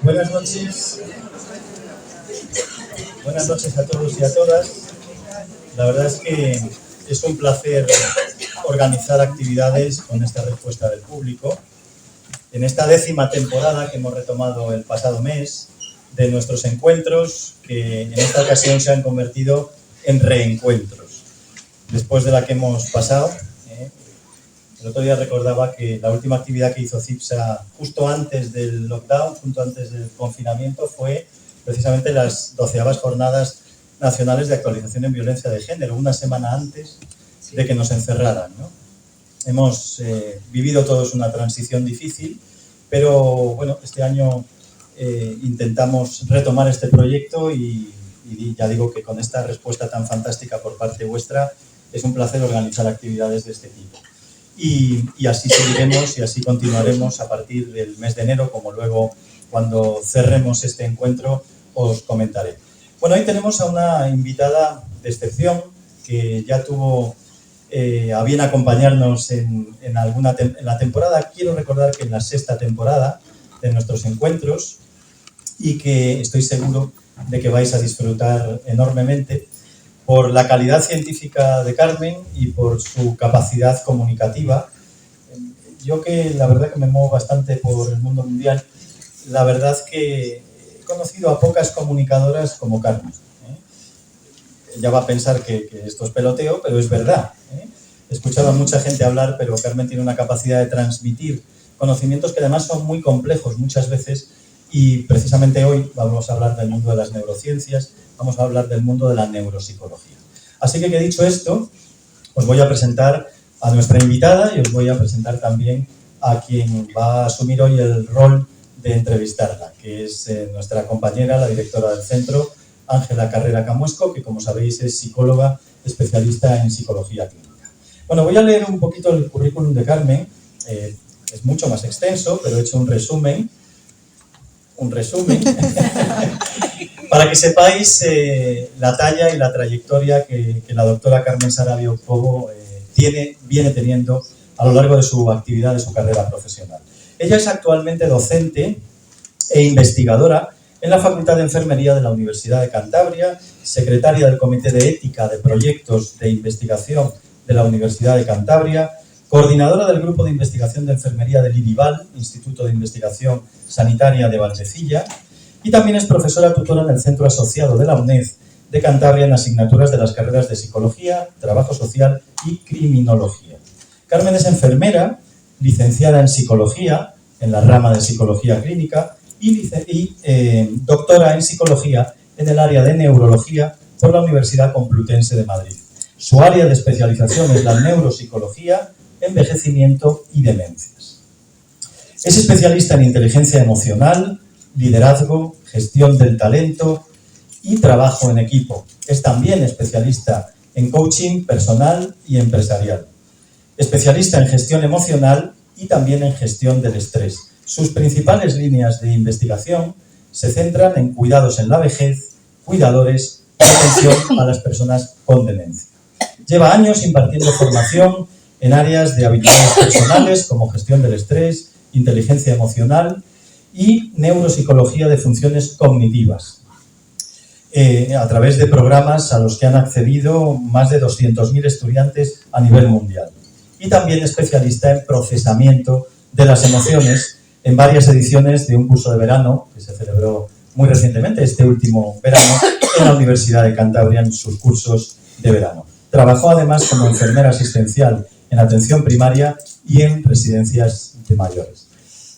Buenas noches. Buenas noches a todos y a todas. La verdad es que es un placer organizar actividades con esta respuesta del público. En esta 10ª temporada que hemos retomado el pasado mes de nuestros encuentros, que en esta ocasión se han convertido en reencuentros. Después de la que hemos pasado, el otro día recordaba que la última actividad que hizo CIPSA justo antes del lockdown, justo antes del confinamiento, fue precisamente las 12ª Jornadas Nacionales de Actualización en Violencia de Género, una semana antes de que nos encerraran, ¿no? Hemos vivido todos una transición difícil, pero bueno, este año intentamos retomar este proyecto y ya digo que con esta respuesta tan fantástica por parte vuestra es un placer organizar actividades de este tipo. Y así seguiremos y así continuaremos a partir del mes de enero, como luego cuando cerremos este encuentro os comentaré. Bueno, hoy tenemos a una invitada de excepción que ya tuvo a bien acompañarnos en la temporada. Quiero recordar que en la 6ª temporada de nuestros encuentros y que estoy seguro de que vais a disfrutar enormemente por la calidad científica de Carmen y por su capacidad comunicativa. Yo que la verdad que me muevo bastante por el mundo mundial, la verdad que he conocido a pocas comunicadoras como Carmen. Ella va a pensar que esto es peloteo, pero es verdad. He escuchado a mucha gente hablar, pero Carmen tiene una capacidad de transmitir conocimientos que además son muy complejos muchas veces, y precisamente hoy vamos a hablar del mundo de las neurociencias, vamos a hablar del mundo de la neuropsicología. Así que dicho esto, os voy a presentar a nuestra invitada y os voy a presentar también a quien va a asumir hoy el rol de entrevistarla, que es nuestra compañera, la directora del centro, Ángela Carrera Camuesco, que como sabéis es psicóloga especialista en psicología clínica. Bueno, voy a leer un poquito el currículum de Carmen, es mucho más extenso, pero he hecho un resumen, para que sepáis la talla y la trayectoria que la doctora Carmen Sarabia Cobo viene teniendo a lo largo de su actividad, de su carrera profesional. Ella es actualmente docente e investigadora en la Facultad de Enfermería de la Universidad de Cantabria, secretaria del Comité de Ética de Proyectos de Investigación de la Universidad de Cantabria, coordinadora del Grupo de Investigación de Enfermería del IDIVAL, Instituto de Investigación Sanitaria de Valdecilla, y también es profesora tutora en el Centro Asociado de la UNED de Cantabria en asignaturas de las carreras de Psicología, Trabajo Social y Criminología. Carmen es enfermera, licenciada en Psicología, en la rama de Psicología Clínica, y doctora en Psicología en el área de Neurología por la Universidad Complutense de Madrid. Su área de especialización es la neuropsicología, envejecimiento y demencias. Es especialista en inteligencia emocional, liderazgo, gestión del talento y trabajo en equipo. Es también especialista en coaching personal y empresarial. Especialista en gestión emocional y también en gestión del estrés. Sus principales líneas de investigación se centran en cuidados en la vejez, cuidadores y atención a las personas con demencia. Lleva años impartiendo formación en áreas de habilidades personales como gestión del estrés, inteligencia emocional y neuropsicología de funciones cognitivas, a través de programas a los que han accedido más de 200.000 estudiantes a nivel mundial. Y también especialista en procesamiento de las emociones en varias ediciones de un curso de verano que se celebró muy recientemente, este último verano, en la Universidad de Cantabria en sus cursos de verano. Trabajó además como enfermera asistencial en atención primaria y en residencias de mayores.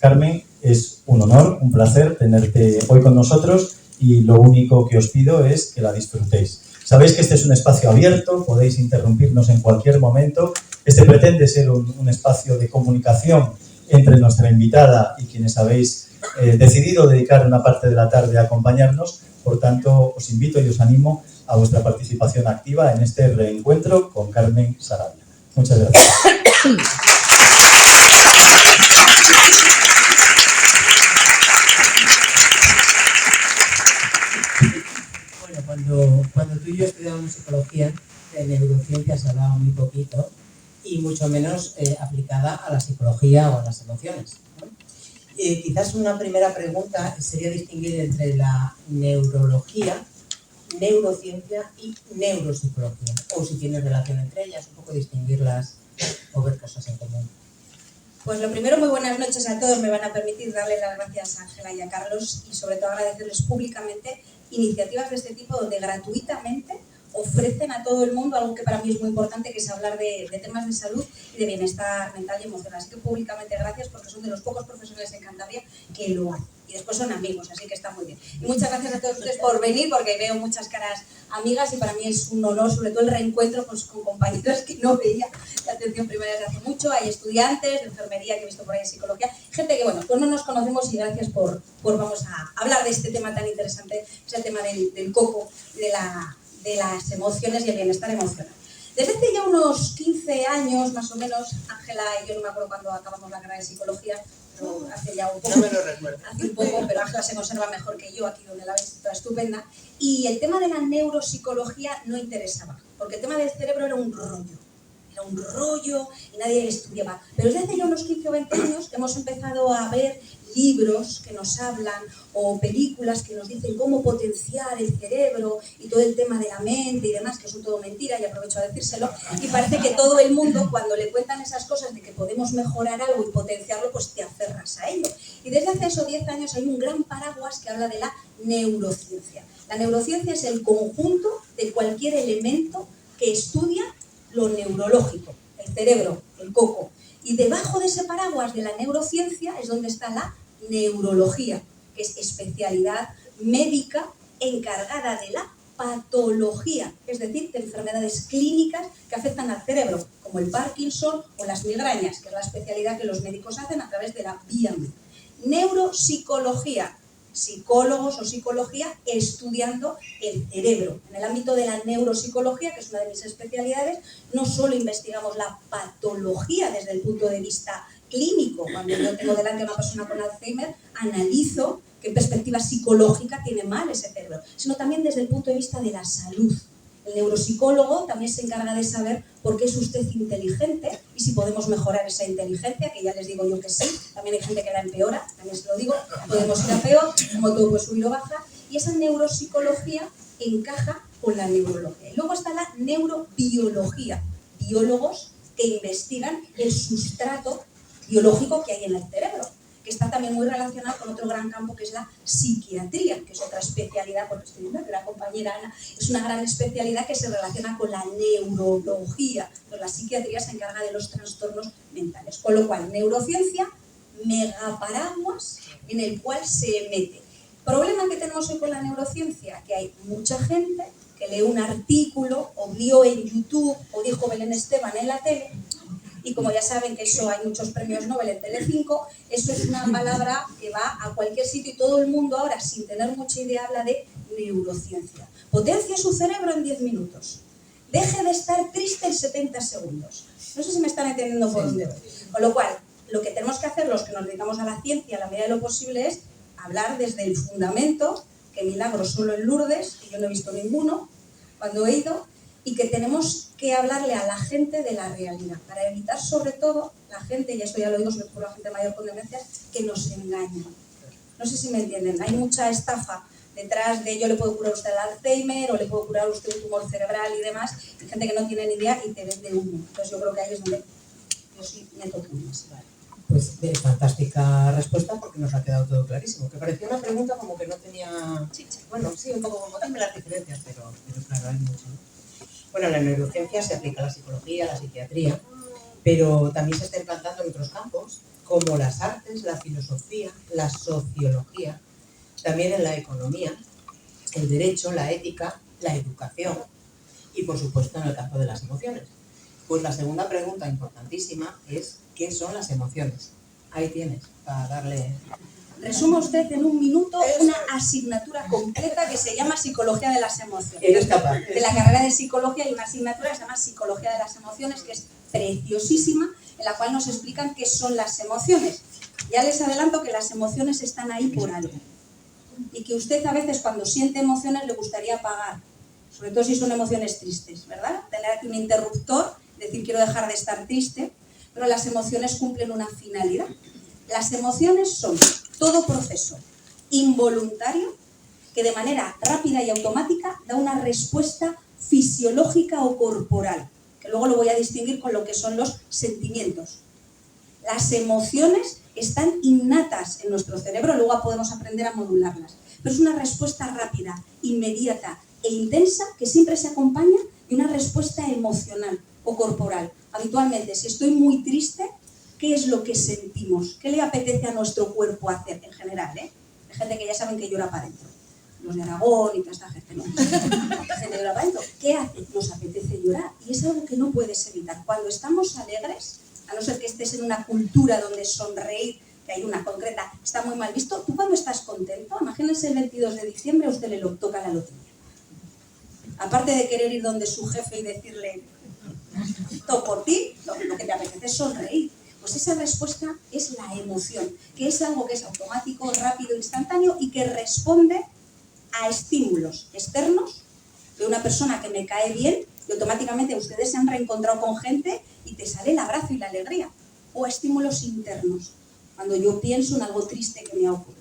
Carmen, es un honor, un placer tenerte hoy con nosotros y lo único que os pido es que la disfrutéis. Sabéis que este es un espacio abierto, podéis interrumpirnos en cualquier momento. Este pretende ser un espacio de comunicación entre nuestra invitada y quienes habéis decidido dedicar una parte de la tarde a acompañarnos. Por tanto, os invito y os animo a vuestra participación activa en este reencuentro con Carmen Sarabia. Muchas gracias. Bueno, cuando tú y yo estudiábamos psicología, de neurociencias se hablaba muy poquito y mucho menos aplicada a la psicología o a las emociones, ¿no? Quizás una primera pregunta sería distinguir entre la neurología, neurociencia y neuropsicología, o si tiene relación entre ellas, un poco distinguirlas o ver cosas en común. Pues lo primero, muy buenas noches a todos. Me van a permitir darle las gracias a Ángela y a Carlos y sobre todo agradecerles públicamente iniciativas de este tipo donde gratuitamente ofrecen a todo el mundo algo que para mí es muy importante, que es hablar de temas de salud y de bienestar mental y emocional. Así que públicamente gracias, porque son de los pocos profesionales en Cantabria que lo hacen. Y después son amigos, así que está muy bien. Y muchas gracias a todos ustedes por venir, porque veo muchas caras amigas y para mí es un honor, sobre todo el reencuentro pues, con compañeros que no veía de atención primaria desde hace mucho. Hay estudiantes de enfermería que he visto por ahí en psicología, gente que, bueno, pues no nos conocemos y gracias por vamos a hablar de este tema tan interesante, que es el tema del coco y de las emociones y el bienestar emocional. Desde hace ya unos 15 años, más o menos, Ángela y yo no me acuerdo cuando acabamos la carrera de psicología, pero hace ya un poco. No me lo recuerdo. Hace un poco, pero Ángela se conserva mejor que yo, aquí donde la ves, toda estupenda. Y el tema de la neuropsicología no interesaba, porque el tema del cerebro era un rollo y nadie le estudiaba. Pero desde hace ya unos 15 o 20 años hemos empezado a ver libros que nos hablan o películas que nos dicen cómo potenciar el cerebro y todo el tema de la mente y demás, que son todo mentira, y aprovecho a decírselo, y parece que todo el mundo, cuando le cuentan esas cosas de que podemos mejorar algo y potenciarlo, pues te aferras a ello. Y desde hace esos 10 años hay un gran paraguas que habla de la neurociencia. La neurociencia es el conjunto de cualquier elemento que estudia lo neurológico, el cerebro, el coco. Y debajo de ese paraguas de la neurociencia es donde está la neurología, que es especialidad médica encargada de la patología, es decir, de enfermedades clínicas que afectan al cerebro, como el Parkinson o las migrañas, que es la especialidad que los médicos hacen a través de la vía médica. Neuropsicología, psicólogos o psicología estudiando el cerebro. En el ámbito de la neuropsicología, que es una de mis especialidades, no solo investigamos la patología desde el punto de vista clínico. Cuando yo tengo delante a una persona con Alzheimer, analizo qué perspectiva psicológica tiene mal ese cerebro, sino también desde el punto de vista de la salud. El neuropsicólogo también se encarga de saber por qué es usted inteligente y si podemos mejorar esa inteligencia, que ya les digo yo que sí. También hay gente que la empeora, también se lo digo, podemos ir a peor, como todo puede subir o bajar. Y esa neuropsicología encaja con la neurología. Y luego está la neurobiología, biólogos que investigan el sustrato biológico que hay en el cerebro, que está también muy relacionado con otro gran campo que es la psiquiatría, que es otra especialidad, porque estoy viendo que la compañera Ana es una gran especialidad que se relaciona con la neurología, pero la psiquiatría se encarga de los trastornos mentales. Con lo cual, neurociencia, megaparaguas en el cual se mete. ¿Problema que tenemos hoy con la neurociencia? Que hay mucha gente que lee un artículo o vio en YouTube o dijo Belén Esteban en la tele. Y como ya saben que eso hay muchos premios Nobel en Telecinco, eso es una palabra que va a cualquier sitio y todo el mundo ahora, sin tener mucha idea, habla de neurociencia. Potencia su cerebro en 10 minutos. Deje de estar triste en 70 segundos. No sé si me están entendiendo por dónde voy. Con lo cual, lo que tenemos que hacer los que nos dedicamos a la ciencia a la medida de lo posible es hablar desde el fundamento, que milagros solo en Lourdes, que yo no he visto ninguno cuando he ido, y que tenemos que hablarle a la gente de la realidad, para evitar sobre todo la gente, y esto ya lo digo sobre todo la gente mayor con demencias, que nos engaña. No sé si me entienden, hay mucha estafa detrás de yo le puedo curar a usted el Alzheimer o le puedo curar a usted un tumor cerebral y demás, y gente que no tiene ni idea y te vende humo. Entonces yo creo que ahí es donde yo sí meto puñas. Vale. Pues fantástica respuesta porque nos ha quedado todo clarísimo. Que parecía una pregunta como que no tenía... Bueno, sí, un poco como dime las diferencias, pero claro, hay mucho, ¿no? Bueno, la neurociencia se aplica a la psicología, a la psiquiatría, pero también se está implantando en otros campos, como las artes, la filosofía, la sociología, también en la economía, el derecho, la ética, la educación y, por supuesto, en el campo de las emociones. Pues la segunda pregunta importantísima es ¿qué son las emociones? Ahí tienes, para darle... Resuma usted en un minuto una asignatura completa que se llama Psicología de las Emociones. Eres capaz. De la carrera de Psicología hay una asignatura que se llama Psicología de las Emociones, que es preciosísima, en la cual nos explican qué son las emociones. Ya les adelanto que las emociones están ahí por algo. Y que usted a veces cuando siente emociones le gustaría apagar, sobre todo si son emociones tristes, ¿verdad? Tener aquí un interruptor, decir quiero dejar de estar triste, pero las emociones cumplen una finalidad. Las emociones son todo proceso involuntario que de manera rápida y automática da una respuesta fisiológica o corporal, que luego lo voy a distinguir con lo que son los sentimientos. Las emociones están innatas en nuestro cerebro, luego podemos aprender a modularlas, pero es una respuesta rápida, inmediata e intensa que siempre se acompaña de una respuesta emocional o corporal. Habitualmente, si estoy muy triste, ¿qué es lo que sentimos? ¿Qué le apetece a nuestro cuerpo hacer en general? Hay gente que ya saben que llora para adentro. Los de Aragón y toda esta gente, ¿no? La gente llora para adentro. ¿Qué hace? Nos apetece llorar. Y es algo que no puedes evitar. Cuando estamos alegres, a no ser que estés en una cultura donde sonreír, que hay una concreta, está muy mal visto, tú cuando estás contento, imagínense el 22 de diciembre, a usted le toca la lotería. Aparte de querer ir donde su jefe y decirle, todo por ti, lo que te apetece es sonreír. Pues esa respuesta es la emoción, que es algo que es automático, rápido, instantáneo y que responde a estímulos externos de una persona que me cae bien y automáticamente ustedes se han reencontrado con gente y te sale el abrazo y la alegría. O a estímulos internos, cuando yo pienso en algo triste que me ha ocurrido.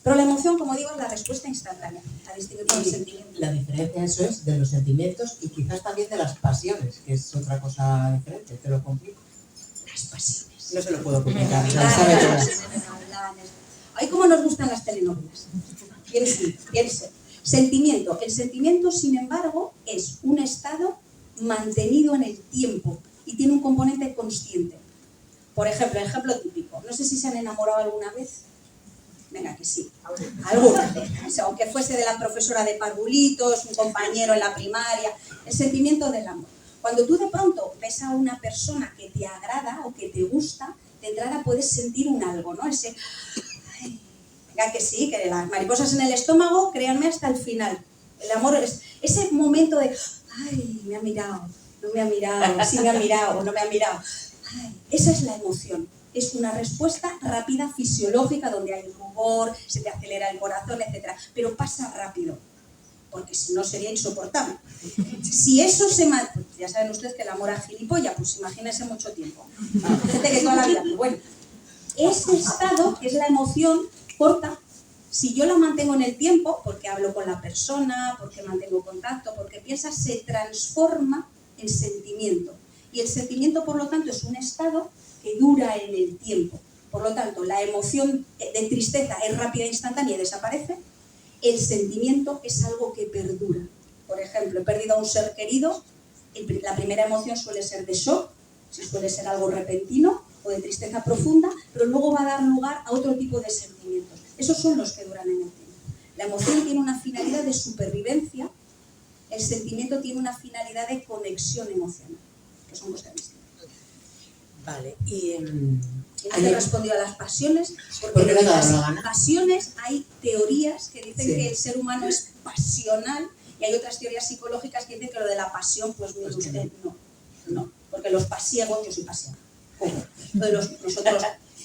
Pero la emoción, como digo, es la respuesta instantánea, a distinguir del sentimiento. La diferencia, eso es, de los sentimientos y quizás también de las pasiones, que es otra cosa diferente, te lo complico. Las pasiones. No se lo puedo complicar, Ay, cómo nos gustan las telenovelas. Piense. Sentimiento. El sentimiento, sin embargo, es un estado mantenido en el tiempo y tiene un componente consciente. Por ejemplo, ejemplo típico. No sé si se han enamorado alguna vez. Venga, que sí. Alguna vez. O sea, aunque fuese de la profesora de parvulitos, un compañero en la primaria. El sentimiento del amor. Cuando tú de pronto ves a una persona que te agrada o que te gusta, de entrada puedes sentir un algo, ¿no? Ese... Ay, venga, que sí, que las mariposas en el estómago, créanme, hasta el final. El amor es ese momento de... Ay, me ha mirado, no me ha mirado, sí me ha mirado, no me ha mirado. Ay, esa es la emoción. Es una respuesta rápida, fisiológica, donde hay rubor, se te acelera el corazón, etc. Pero pasa rápido, porque si no sería insoportable. Si eso se pues ya saben ustedes que el amor a gilipollas, pues imagínense mucho tiempo. Gente que toda la vida, pero bueno. Ese estado, que es la emoción corta, si yo la mantengo en el tiempo, porque hablo con la persona, porque mantengo contacto, porque piensa, se transforma en sentimiento. Y el sentimiento, por lo tanto, es un estado que dura en el tiempo. Por lo tanto, la emoción de tristeza es rápida e instantánea y desaparece. El sentimiento es algo que perdura. Por ejemplo, he perdido a un ser querido, la primera emoción suele ser de shock, suele ser algo repentino o de tristeza profunda, pero luego va a dar lugar a otro tipo de sentimientos. Esos son los que duran en el tiempo. La emoción tiene una finalidad de supervivencia, el sentimiento tiene una finalidad de conexión emocional, que son cosas distintas. Vale, y... He respondido a las pasiones, porque de las pasiones hay teorías que dicen que el ser humano es pasional y hay otras teorías psicológicas que dicen que lo de la pasión, pues mire usted, no, porque los pasiegos, yo soy pasión. Entonces nosotros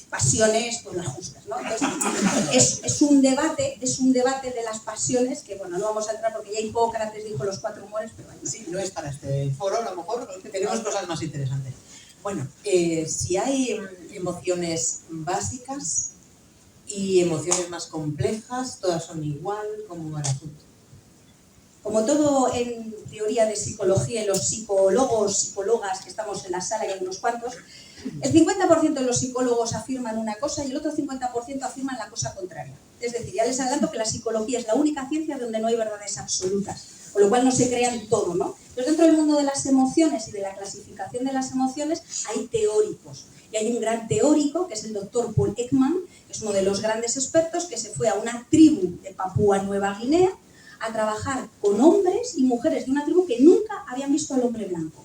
pasiones, pues las justas, ¿no? Entonces, es un debate de las pasiones que, bueno, no vamos a entrar porque ya Hipócrates dijo los 4 humores, pero bueno. Sí, no es para este foro, a lo mejor tenemos cosas más interesantes. Bueno, si hay emociones básicas y emociones más complejas, ¿todas son igual? ¿Cómo va el asunto? Como todo en teoría de psicología, y los psicólogos, psicólogas que estamos en la sala y hay unos cuantos, el 50% de los psicólogos afirman una cosa y el otro 50% afirman la cosa contraria. Es decir, ya les adelanto que la psicología es la única ciencia donde no hay verdades absolutas, con lo cual no se crean todo, ¿no? Entonces, dentro del mundo de las emociones y de la clasificación de las emociones hay teóricos. Y hay un gran teórico, que es el doctor Paul Ekman, que es uno de los grandes expertos, que se fue a una tribu de Papúa Nueva Guinea a trabajar con hombres y mujeres de una tribu que nunca habían visto al hombre blanco.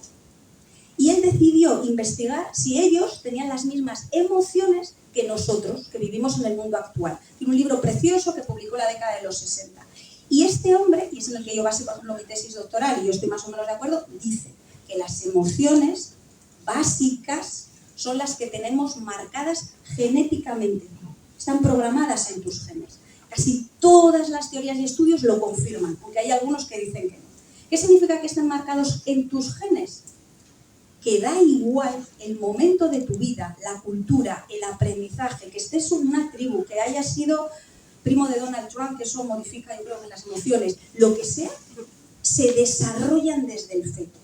Y él decidió investigar si ellos tenían las mismas emociones que nosotros, que vivimos en el mundo actual. Tiene un libro precioso que publicó en la década de los 60. Y este hombre, y es en el que yo basé, por ejemplo, mi tesis doctoral, y yo estoy más o menos de acuerdo, dice que las emociones básicas son las que tenemos marcadas genéticamente. Están programadas en tus genes. Casi todas las teorías y estudios lo confirman, aunque hay algunos que dicen que no. ¿Qué significa que estén marcados en tus genes? que da igual el momento de tu vida, la cultura, el aprendizaje, que estés en una tribu, que hayas sido primo de Donald Trump, que eso modifica, yo creo, que las emociones, lo que sea, se desarrollan desde el feto.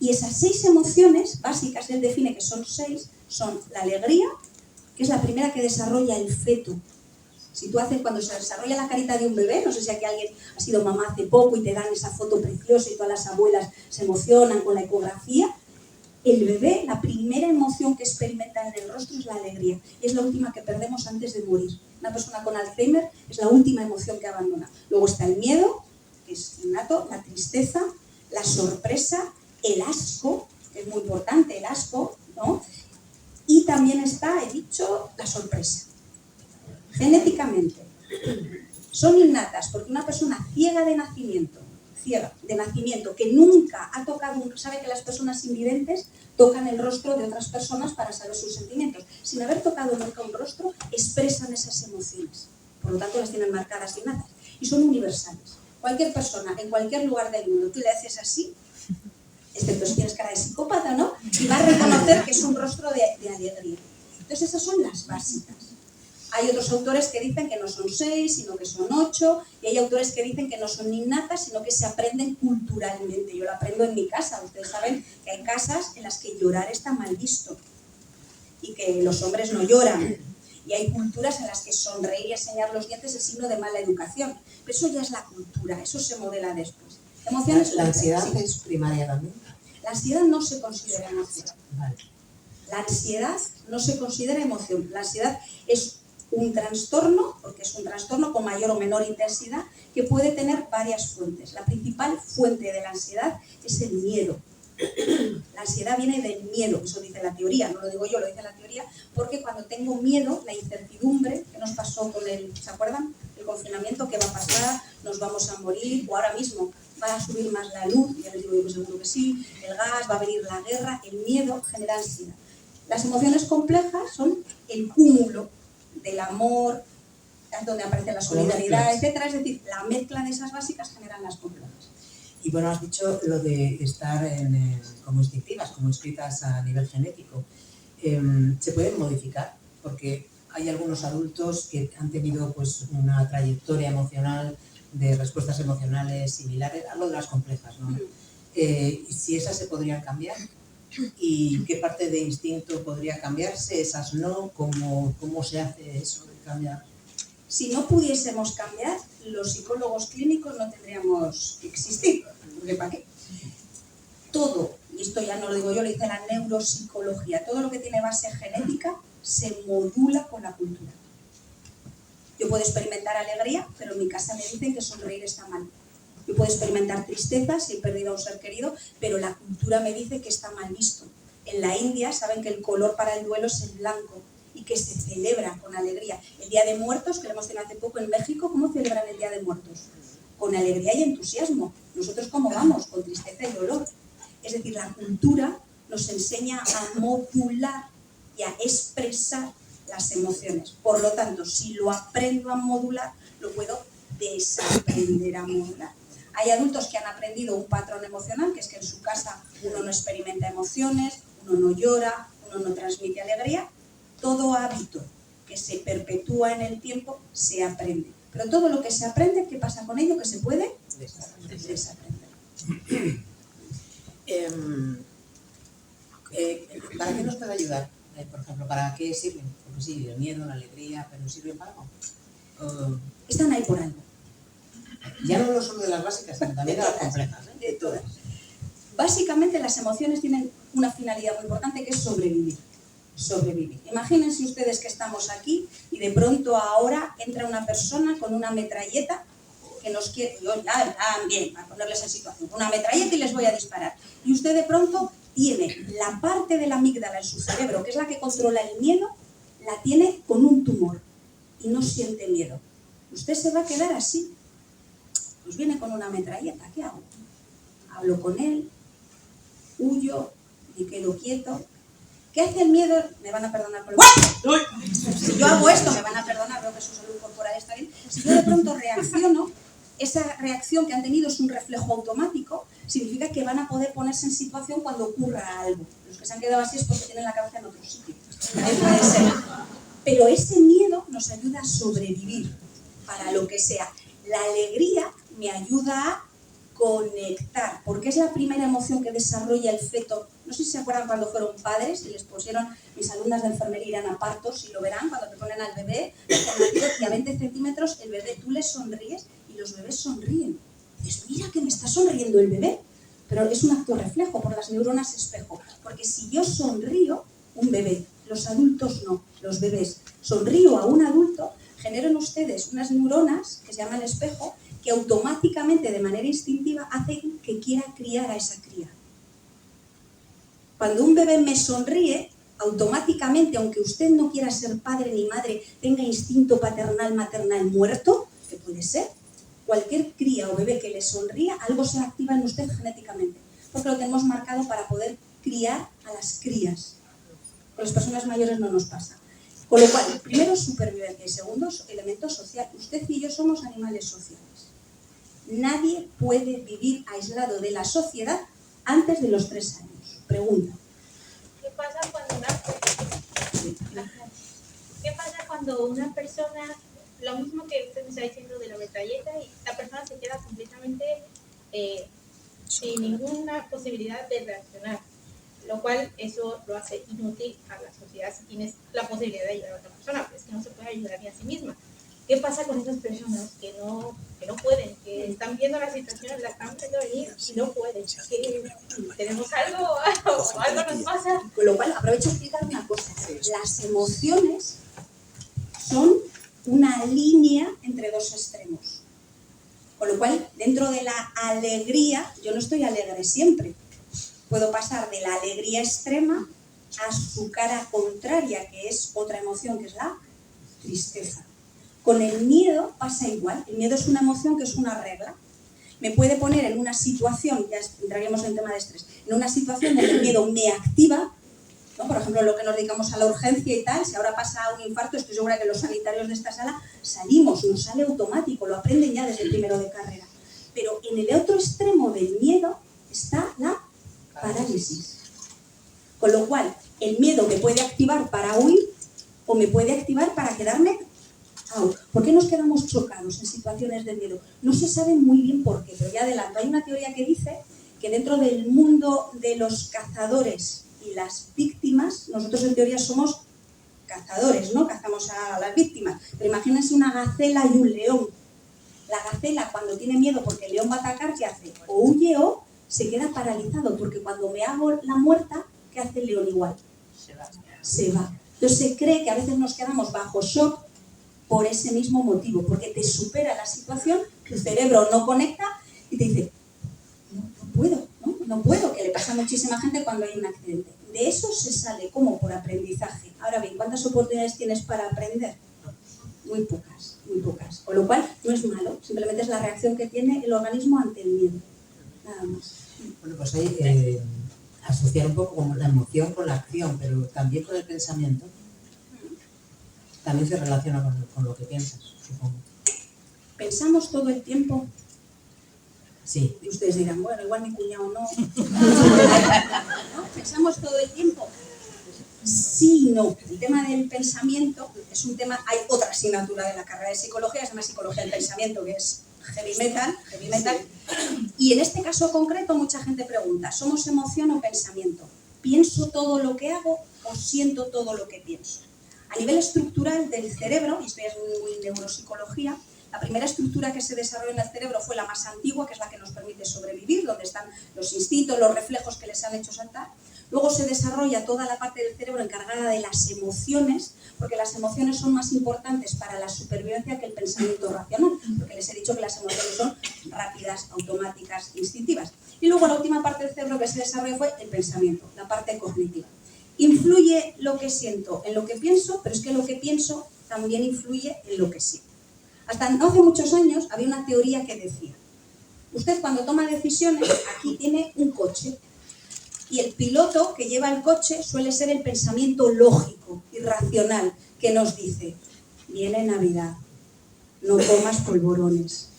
Y esas 6 emociones básicas, él define que son 6, son la alegría, que es la primera que desarrolla el feto. Si tú haces, cuando se desarrolla la carita de un bebé, no sé si aquí alguien ha sido mamá hace poco y te dan esa foto preciosa y todas las abuelas se emocionan con la ecografía, el bebé, la primera emoción que experimenta en el rostro es la alegría. Y es la última que perdemos antes de morir. Una persona con Alzheimer es la última emoción que abandona. Luego está el miedo, que es innato, la tristeza, la sorpresa, el asco, que es muy importante, el asco, ¿no? Y también está, he dicho, la sorpresa. Genéticamente son innatas, porque una persona ciega de nacimiento, que nunca ha tocado, sabe que las personas invidentes tocan el rostro de otras personas para saber sus sentimientos. Sin haber tocado nunca un rostro, expresan esas emociones. Por lo tanto, las tienen marcadas innatas. Y son universales. Cualquier persona, en cualquier lugar del mundo, tú le haces así, excepto si tienes cara de psicópata, ¿no? Y va a reconocer que es un rostro de alegría. Entonces, esas son las básicas. Hay otros autores que dicen que no son 6, sino que son 8, y hay autores que dicen que no son innatas, sino que se aprenden culturalmente. Yo lo aprendo en mi casa. Ustedes saben que hay casas en las que llorar está mal visto y que los hombres no lloran. Y hay culturas en las que sonreír y enseñar los dientes es signo de mala educación. Pero eso ya es la cultura, eso se modela después. Emociones. ¿La ansiedad es primaria también? La ansiedad no se considera emoción. Vale. La ansiedad no se considera emoción. La ansiedad es un trastorno, porque es un trastorno con mayor o menor intensidad, que puede tener varias fuentes. La principal fuente de la ansiedad es el miedo. La ansiedad viene del miedo, eso dice la teoría, no lo digo yo, lo dice la teoría, porque cuando tengo miedo, la incertidumbre que nos pasó con ¿se acuerdan? El confinamiento, ¿qué va a pasar? ¿Nos vamos a morir? O ahora mismo va a subir más la luz, ya les digo yo que seguro que sí, el gas, va a venir la guerra, el miedo genera ansiedad. Las emociones complejas son el cúmulo del amor, donde aparece la solidaridad, etcétera. Es decir, la mezcla de esas básicas generan las complejas. Y bueno, has dicho lo de estar como instintivas, como inscritas a nivel genético. ¿Se pueden modificar? Porque hay algunos adultos que han tenido pues una trayectoria emocional de respuestas emocionales similares, hablo de las complejas, ¿no? Si esas se podrían cambiar. ¿Y qué parte de instinto podría cambiarse? ¿Esas no? ¿Cómo se hace eso de cambiar? Si no pudiésemos cambiar, los psicólogos clínicos no tendríamos que existir. ¿Porque para qué? Todo, y esto ya no lo digo yo, lo dice la neuropsicología, todo lo que tiene base genética se modula con la cultura. Yo puedo experimentar alegría, pero en mi casa me dicen que sonreír está mal. Yo puedo experimentar tristeza si he perdido a un ser querido, pero la cultura me dice que está mal visto. En la India saben que el color para el duelo es el blanco y que se celebra con alegría. El Día de Muertos, que lo hemos tenido hace poco en México, ¿cómo celebran el Día de Muertos? Con alegría y entusiasmo. Nosotros, ¿cómo vamos? Con tristeza y dolor. Es decir, la cultura nos enseña a modular y a expresar las emociones. Por lo tanto, si lo aprendo a modular, lo puedo desaprender a modular. Hay adultos que han aprendido un patrón emocional, que es que en su casa uno no experimenta emociones, uno no llora, uno no transmite alegría. Todo hábito que se perpetúa en el tiempo se aprende. Pero todo lo que se aprende, ¿qué pasa con ello? Que se puede desaprender. ¿Para qué nos puede ayudar? Por ejemplo, ¿para qué sirven? Porque sí, el miedo, la alegría, pero ¿sirven para algo? Están ahí por algo. Ya no solo de las básicas, sino también de las complejas. De todas. Básicamente las emociones tienen una finalidad muy importante, que es sobrevivir. Sobrevivir. Imagínense ustedes que estamos aquí y de pronto ahora entra una persona con una metralleta que nos quiere, yo ya bien, para ponerles en situación, una metralleta y les voy a disparar. Y usted de pronto tiene la parte de la amígdala en su cerebro, que es la que controla el miedo, la tiene con un tumor y no siente miedo. Usted se va a quedar así. Pues viene con una metralleta, ¿qué hago? Hablo con él, huyo, me quedo quieto. ¿Qué hace el miedo? Me van a perdonar por el miedo. Si yo hago esto, me van a perdonar, creo que su salud corporal está bien. Si yo de pronto reacciono, esa reacción que han tenido es un reflejo automático. significa que van a poder ponerse en situación cuando ocurra algo. Los que se han quedado así es porque tienen la cabeza en otro sitio. Puede ser. Pero ese miedo nos ayuda a sobrevivir para lo que sea. La alegría me ayuda a conectar, porque es la primera emoción que desarrolla el feto. No sé si se acuerdan cuando fueron padres y les pusieron, mis alumnas de enfermería irán a partos y lo verán, cuando te ponen al bebé, y a 20 centímetros el bebé, tú le sonríes y los bebés sonríen. Dices, mira que me está sonriendo el bebé, pero es un acto reflejo por las neuronas espejo, porque si yo sonrío, un bebé, los adultos no, los bebés, sonrío a un adulto, genero en ustedes unas neuronas que se llaman espejo, que automáticamente, de manera instintiva, hacen que quiera criar a esa cría. Cuando un bebé me sonríe, automáticamente, aunque usted no quiera ser padre ni madre, tenga instinto paternal, maternal muerto, que puede ser, cualquier cría o bebé que le sonría, algo se activa en usted genéticamente, porque lo tenemos marcado para poder criar a las crías. Con las personas mayores no nos pasa. Con lo cual, primero, supervivencia y segundo, elemento social. Usted y yo somos animales sociales. Nadie puede vivir aislado de la sociedad antes de los 3 años. Pregunta. ¿Qué pasa cuando una persona, lo mismo que usted me está diciendo de la metralleta, y la persona se queda completamente sin ninguna posibilidad de reaccionar? Lo cual eso lo hace inútil a la sociedad si tienes la posibilidad de ayudar a otra persona, pues que no se puede ayudar ni a sí misma. ¿Qué pasa con esas personas que no pueden, que están viendo la situación, la están viendo venir y no pueden? ¿Tenemos algo o algo nos pasa? Con lo cual, aprovecho para explicar una cosa. Las emociones son una línea entre dos extremos. Con lo cual, dentro de la alegría, yo no estoy alegre siempre. Puedo pasar de la alegría extrema a su cara contraria, que es otra emoción, que es la tristeza. Con el miedo pasa igual. El miedo es una emoción que es una regla. Me puede poner en una situación, ya entraríamos en el tema de estrés, en una situación donde el miedo me activa, ¿no? Por ejemplo, lo que nos dedicamos a la urgencia y tal, si ahora pasa un infarto, estoy segura que los sanitarios de esta sala salimos, nos sale automático, lo aprenden ya desde el primero de carrera. Pero en el otro extremo del miedo está la parálisis. Con lo cual, el miedo me puede activar para huir o me puede activar para quedarme out. ¿Por qué nos quedamos chocados en situaciones de miedo? No se sabe muy bien por qué, pero ya adelanto. Hay una teoría que dice que dentro del mundo de los cazadores y las víctimas, nosotros en teoría somos cazadores, ¿no? Cazamos a las víctimas. Pero imagínense una gacela y un león. La gacela, cuando tiene miedo porque el león va a atacar, ¿qué hace? O huye o se queda paralizado, porque cuando me hago la muerta, ¿qué hace el león igual? Se va. Entonces se cree que a veces nos quedamos bajo shock por ese mismo motivo, porque te supera la situación, tu cerebro no conecta y te dice, no puedo, que le pasa a muchísima gente cuando hay un accidente. De eso se sale como por aprendizaje. Ahora bien, ¿cuántas oportunidades tienes para aprender? Muy pocas, muy pocas. Con lo cual, no es malo, simplemente es la reacción que tiene el organismo ante el miedo. Nada más. Bueno, pues hay asociar un poco como la emoción con la acción, pero también con el pensamiento. También se relaciona con lo que piensas, supongo. ¿Pensamos todo el tiempo? Sí. Y ustedes dirán, bueno, igual mi cuñado no. ¿No? ¿Pensamos todo el tiempo? Sí y no. El tema del pensamiento es un tema, hay otra asignatura de la carrera de psicología, se llama psicología del pensamiento, que es heavy metal. Y en este caso concreto mucha gente pregunta, ¿somos emoción o pensamiento? ¿Pienso todo lo que hago o siento todo lo que pienso? A nivel estructural del cerebro, y esto es muy neuropsicología, la primera estructura que se desarrolló en el cerebro fue la más antigua, que es la que nos permite sobrevivir, donde están los instintos, los reflejos que les han hecho saltar. Luego se desarrolla toda la parte del cerebro encargada de las emociones, porque las emociones son más importantes para la supervivencia que el pensamiento racional, porque les he dicho que las emociones son rápidas, automáticas, instintivas. Y luego la última parte del cerebro que se desarrolló fue el pensamiento, la parte cognitiva. Influye lo que siento en lo que pienso, pero es que lo que pienso también influye en lo que siento. Hasta no hace muchos años había una teoría que decía, usted cuando toma decisiones, aquí tiene un coche, y el piloto que lleva el coche suele ser el pensamiento lógico y racional que nos dice, viene Navidad, no comas polvorones,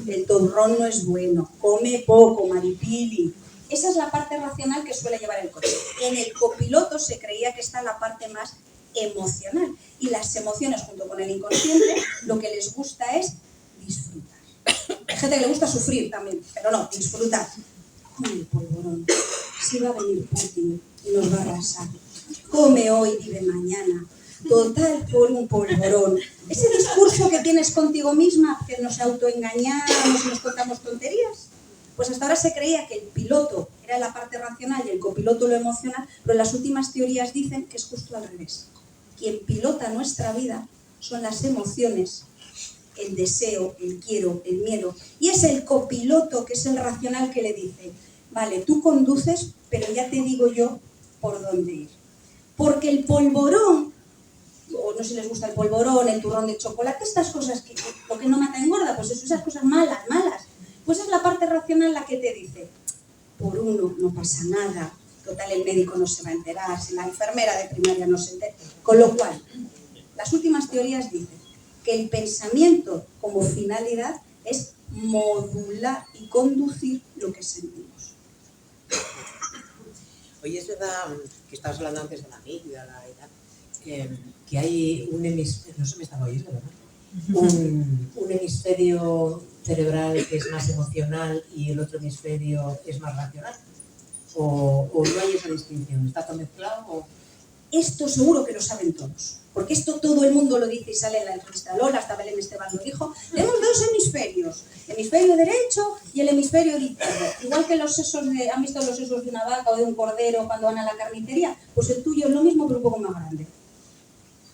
el turrón no es bueno, come poco, Maripili. Esa es la parte racional que suele llevar el coche. En el copiloto se creía que está la parte más emocional. Y las emociones, junto con el inconsciente, lo que les gusta es disfrutar. Hay gente que le gusta sufrir también, pero no, disfrutar. Come el polvorón. Si va a venir Putin y nos va a arrasar. Come hoy, vive mañana. Total por un polvorón. Ese discurso que tienes contigo misma, que nos autoengañamos y nos contamos tonterías. Pues hasta ahora se creía que el piloto era la parte racional y el copiloto lo emocional, pero las últimas teorías dicen que es justo al revés. Quien pilota nuestra vida son las emociones, el deseo, el quiero, el miedo. Y es el copiloto, que es el racional, que le dice, vale, tú conduces, pero ya te digo yo por dónde ir. Porque el polvorón, o no sé si les gusta el polvorón, el turrón de chocolate, estas cosas que lo que no mata engorda, pues esas cosas malas, pues es la parte racional la que te dice, por uno no pasa nada, total el médico no se va a enterar, si la enfermera de primaria no se entera. Con lo cual, las últimas teorías dicen que el pensamiento como finalidad es modular y conducir lo que sentimos. Oye, es verdad que estabas hablando antes de la amígdala y tal, que hay un hemisferio, no se me estaba oyendo, ¿verdad? Un hemisferio cerebral que es más emocional y el otro hemisferio es más racional. ¿O no hay esa distinción? ¿Está todo mezclado? ¿O? Esto seguro que lo saben todos, porque esto todo el mundo lo dice y sale en la entrevista. Lola, hasta Belén Esteban lo dijo. Tenemos dos hemisferios, el hemisferio derecho y el hemisferio izquierdo. Igual que los sesos ¿han visto los sesos de una vaca o de un cordero cuando van a la carnicería? Pues el tuyo es lo mismo, pero un poco más grande.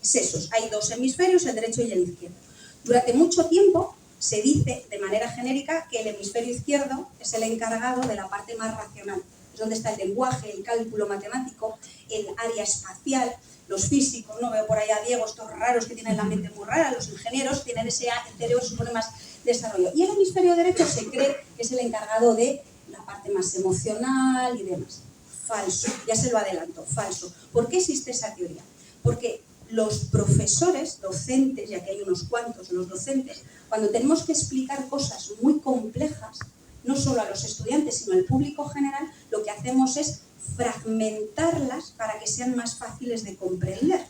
Sesos, hay dos hemisferios, el derecho y el izquierdo. Durante mucho tiempo se dice de manera genérica que el hemisferio izquierdo es el encargado de la parte más racional. Es donde está el lenguaje, el cálculo matemático, el área espacial, los físicos, ¿no? Veo por ahí a Diego, estos raros que tienen la mente muy rara, los ingenieros tienen ese cerebro supone más desarrollo. Y el hemisferio derecho se cree que es el encargado de la parte más emocional y demás. Falso, ya se lo adelanto, falso. ¿Por qué existe esa teoría? Porque los profesores, docentes, ya que hay unos cuantos, los docentes, cuando tenemos que explicar cosas muy complejas, no solo a los estudiantes, sino al público general, lo que hacemos es fragmentarlas para que sean más fáciles de comprender.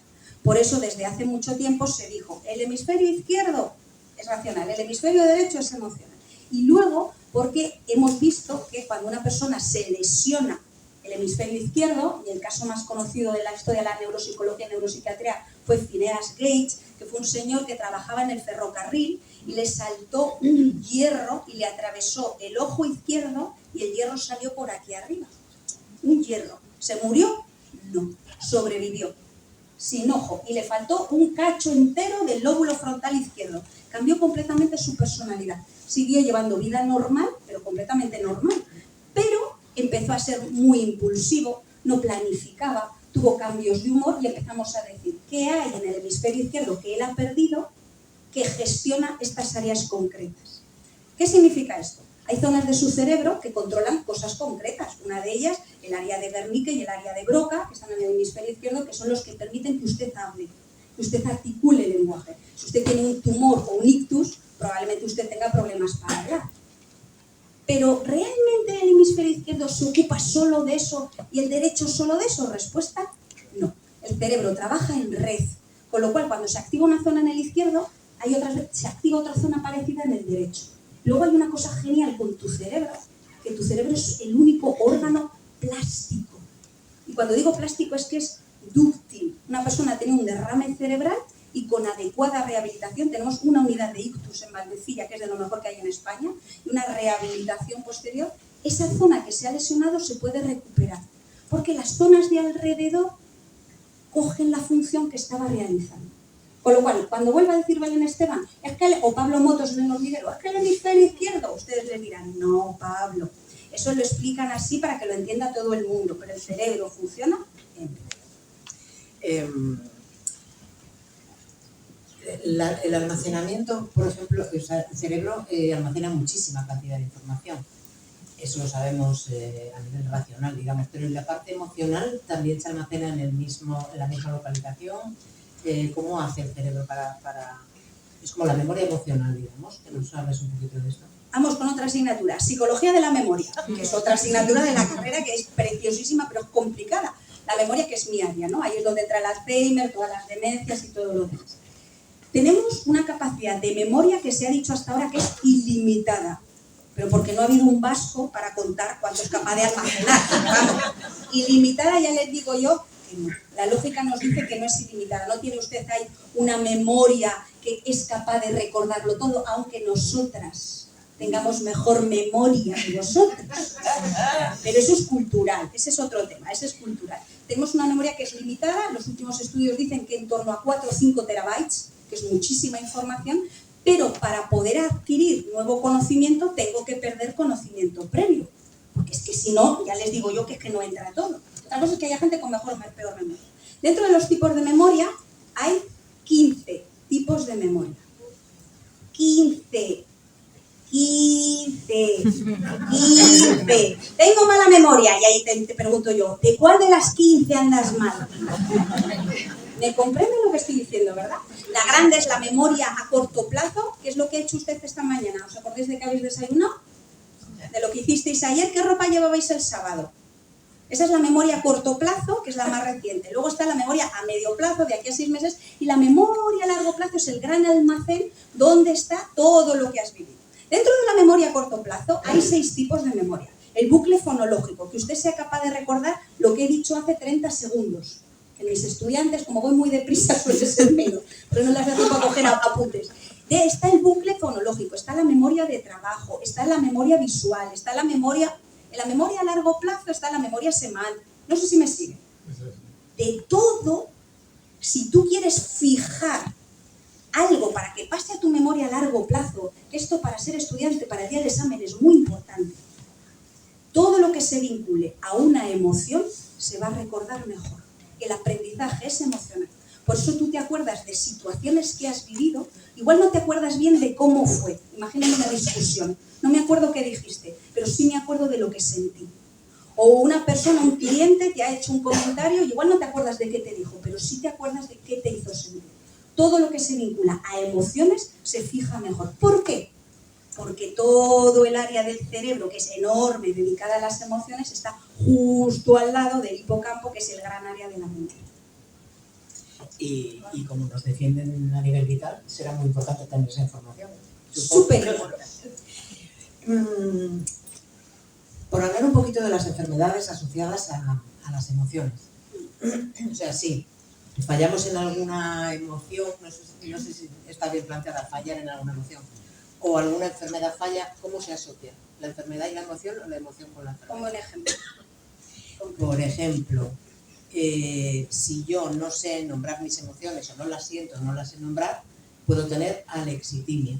Por eso, desde hace mucho tiempo se dijo, el hemisferio izquierdo es racional, el hemisferio derecho es emocional. Y luego, porque hemos visto que cuando una persona se lesiona el hemisferio izquierdo, y el caso más conocido de la historia de la neuropsicología y neuropsiquiatría fue Phineas Gage, que fue un señor que trabajaba en el ferrocarril y le saltó un hierro y le atravesó el ojo izquierdo y el hierro salió por aquí arriba. Un hierro. ¿Se murió? No. Sobrevivió. Sin ojo. Y le faltó un cacho entero del lóbulo frontal izquierdo. Cambió completamente su personalidad. Siguió llevando vida normal, pero completamente normal. Pero empezó a ser muy impulsivo, no planificaba, tuvo cambios de humor y empezamos a decir, ¿qué hay en el hemisferio izquierdo que él ha perdido que gestiona estas áreas concretas? ¿Qué significa esto? Hay zonas de su cerebro que controlan cosas concretas. Una de ellas, el área de Wernicke y el área de Broca, que están en el hemisferio izquierdo, que son los que permiten que usted hable, que usted articule el lenguaje. Si usted tiene un tumor o un ictus, probablemente usted tenga problemas para hablar. Pero ¿realmente el hemisferio izquierdo se ocupa solo de eso y el derecho solo de eso? Respuesta, no. El cerebro trabaja en red, con lo cual cuando se activa una zona en el izquierdo, se activa otra zona parecida en el derecho. Luego hay una cosa genial con tu cerebro, que tu cerebro es el único órgano plástico. Y cuando digo plástico es que es dúctil. Una persona tiene un derrame cerebral y con adecuada rehabilitación tenemos una unidad de ictus en Valdecilla, que es de lo mejor que hay en España, y una rehabilitación posterior. Esa zona que se ha lesionado se puede recuperar, porque las zonas de alrededor cogen la función que estaba realizando. Con lo cual, cuando vuelva a decir Belén Esteban, o Pablo Motos en el hormiguero, es que el hemisferio izquierdo, ustedes les dirán, no, Pablo, eso lo explican así para que lo entienda todo el mundo, pero el cerebro funciona en El almacenamiento, por ejemplo, o sea, el cerebro almacena muchísima cantidad de información. Eso lo sabemos a nivel racional, digamos, pero en la parte emocional también se almacena en la misma localización. ¿Cómo hace el cerebro para Es como la memoria emocional, digamos, que nos hables un poquito de esto. Vamos con otra asignatura, psicología de la memoria, que es otra asignatura de la carrera que es preciosísima, pero es complicada. La memoria, que es mi área, ¿no? Ahí es donde entra el Alzheimer, todas las demencias y todo lo demás. Tenemos una capacidad de memoria que se ha dicho hasta ahora que es ilimitada, pero porque no ha habido un vasco para contar cuánto es capaz de almacenar. Vamos, ilimitada ya les digo yo que no. La lógica nos dice que no es ilimitada. No tiene usted ahí una memoria que es capaz de recordarlo todo, aunque nosotras tengamos mejor memoria que vosotros. Pero eso es cultural, ese es otro tema, ese es cultural. Tenemos una memoria que es limitada, los últimos estudios dicen que en torno a 4 o 5 terabytes, que es muchísima información, pero para poder adquirir nuevo conocimiento tengo que perder conocimiento previo, porque es que si no, ya les digo yo que es que no entra todo. Otra cosa es que haya gente con mejor o peor memoria. Dentro de los tipos de memoria hay 15 tipos de memoria. 15. Tengo mala memoria y ahí te pregunto yo, ¿de cuál de las 15 andas mal? ¿Me comprende lo que estoy diciendo, verdad? La grande es la memoria a corto plazo, que es lo que ha hecho usted esta mañana. ¿Os acordáis de que habéis desayunado? De lo que hicisteis ayer, ¿qué ropa llevabais el sábado? Esa es la memoria a corto plazo, que es la más reciente. Luego está la memoria a medio plazo, de aquí a 6 meses, y la memoria a largo plazo es el gran almacén donde está todo lo que has vivido. Dentro de la memoria a corto plazo hay 6 tipos de memoria. El bucle fonológico, que usted sea capaz de recordar lo que he dicho hace 30 segundos. Que mis estudiantes, como voy muy deprisa, suele ser menos, pero no les da tiempo a coger apuntes. Está el bucle fonológico, está la memoria de trabajo, está la memoria visual, está la memoria... En la memoria a largo plazo está la memoria semántica. No sé si me sigue. De todo, si tú quieres fijar algo para que pase a tu memoria a largo plazo, esto para ser estudiante, para el día del examen es muy importante. Todo lo que se vincule a una emoción se va a recordar mejor. El aprendizaje es emocional. Por eso tú te acuerdas de situaciones que has vivido, igual no te acuerdas bien de cómo fue. Imagínate una discusión. No me acuerdo qué dijiste, pero sí me acuerdo de lo que sentí. O una persona, un cliente, te ha hecho un comentario y igual no te acuerdas de qué te dijo, pero sí te acuerdas de qué te hizo sentir. Todo lo que se vincula a emociones se fija mejor. ¿Por qué? Porque todo el área del cerebro, que es enorme, dedicada a las emociones, está justo al lado del hipocampo, que es el gran área de la mente. Y como nos defienden a nivel vital, será muy importante tener esa información. Súper importante. Por hablar un poquito de las enfermedades asociadas a las emociones. O sea, sí, fallamos en alguna emoción, no sé si está bien planteada, fallar en alguna emoción, o alguna enfermedad falla, ¿cómo se asocia? ¿La enfermedad y la emoción o la emoción con la enfermedad? Como un ejemplo. Por ejemplo, si yo no sé nombrar mis emociones o no las siento, no las sé nombrar, puedo tener alexitimia.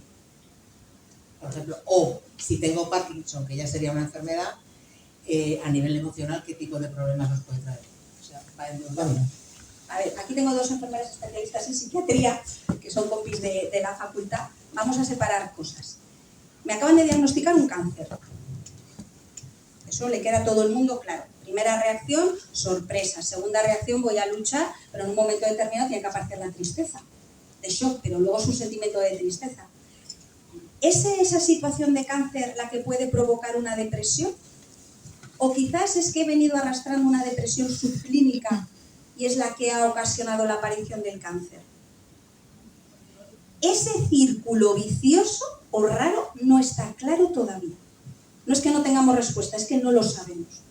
Por ejemplo, o si tengo Parkinson, que ya sería una enfermedad, a nivel emocional, ¿qué tipo de problemas nos puede traer? O sea, va en dos caminos. A ver, aquí tengo 2 enfermeras especialistas en psiquiatría, que son compis de la facultad. Vamos a separar cosas. Me acaban de diagnosticar un cáncer. Eso le queda a todo el mundo claro. Primera reacción, sorpresa. Segunda reacción, voy a luchar, pero en un momento determinado tiene que aparecer la tristeza, de shock, pero luego es un sentimiento de tristeza. ¿Es esa situación de cáncer la que puede provocar una depresión? ¿O quizás es que he venido arrastrando una depresión subclínica y es la que ha ocasionado la aparición del cáncer? Ese círculo vicioso o raro no está claro todavía. No es que no tengamos respuesta, es que no lo sabemos.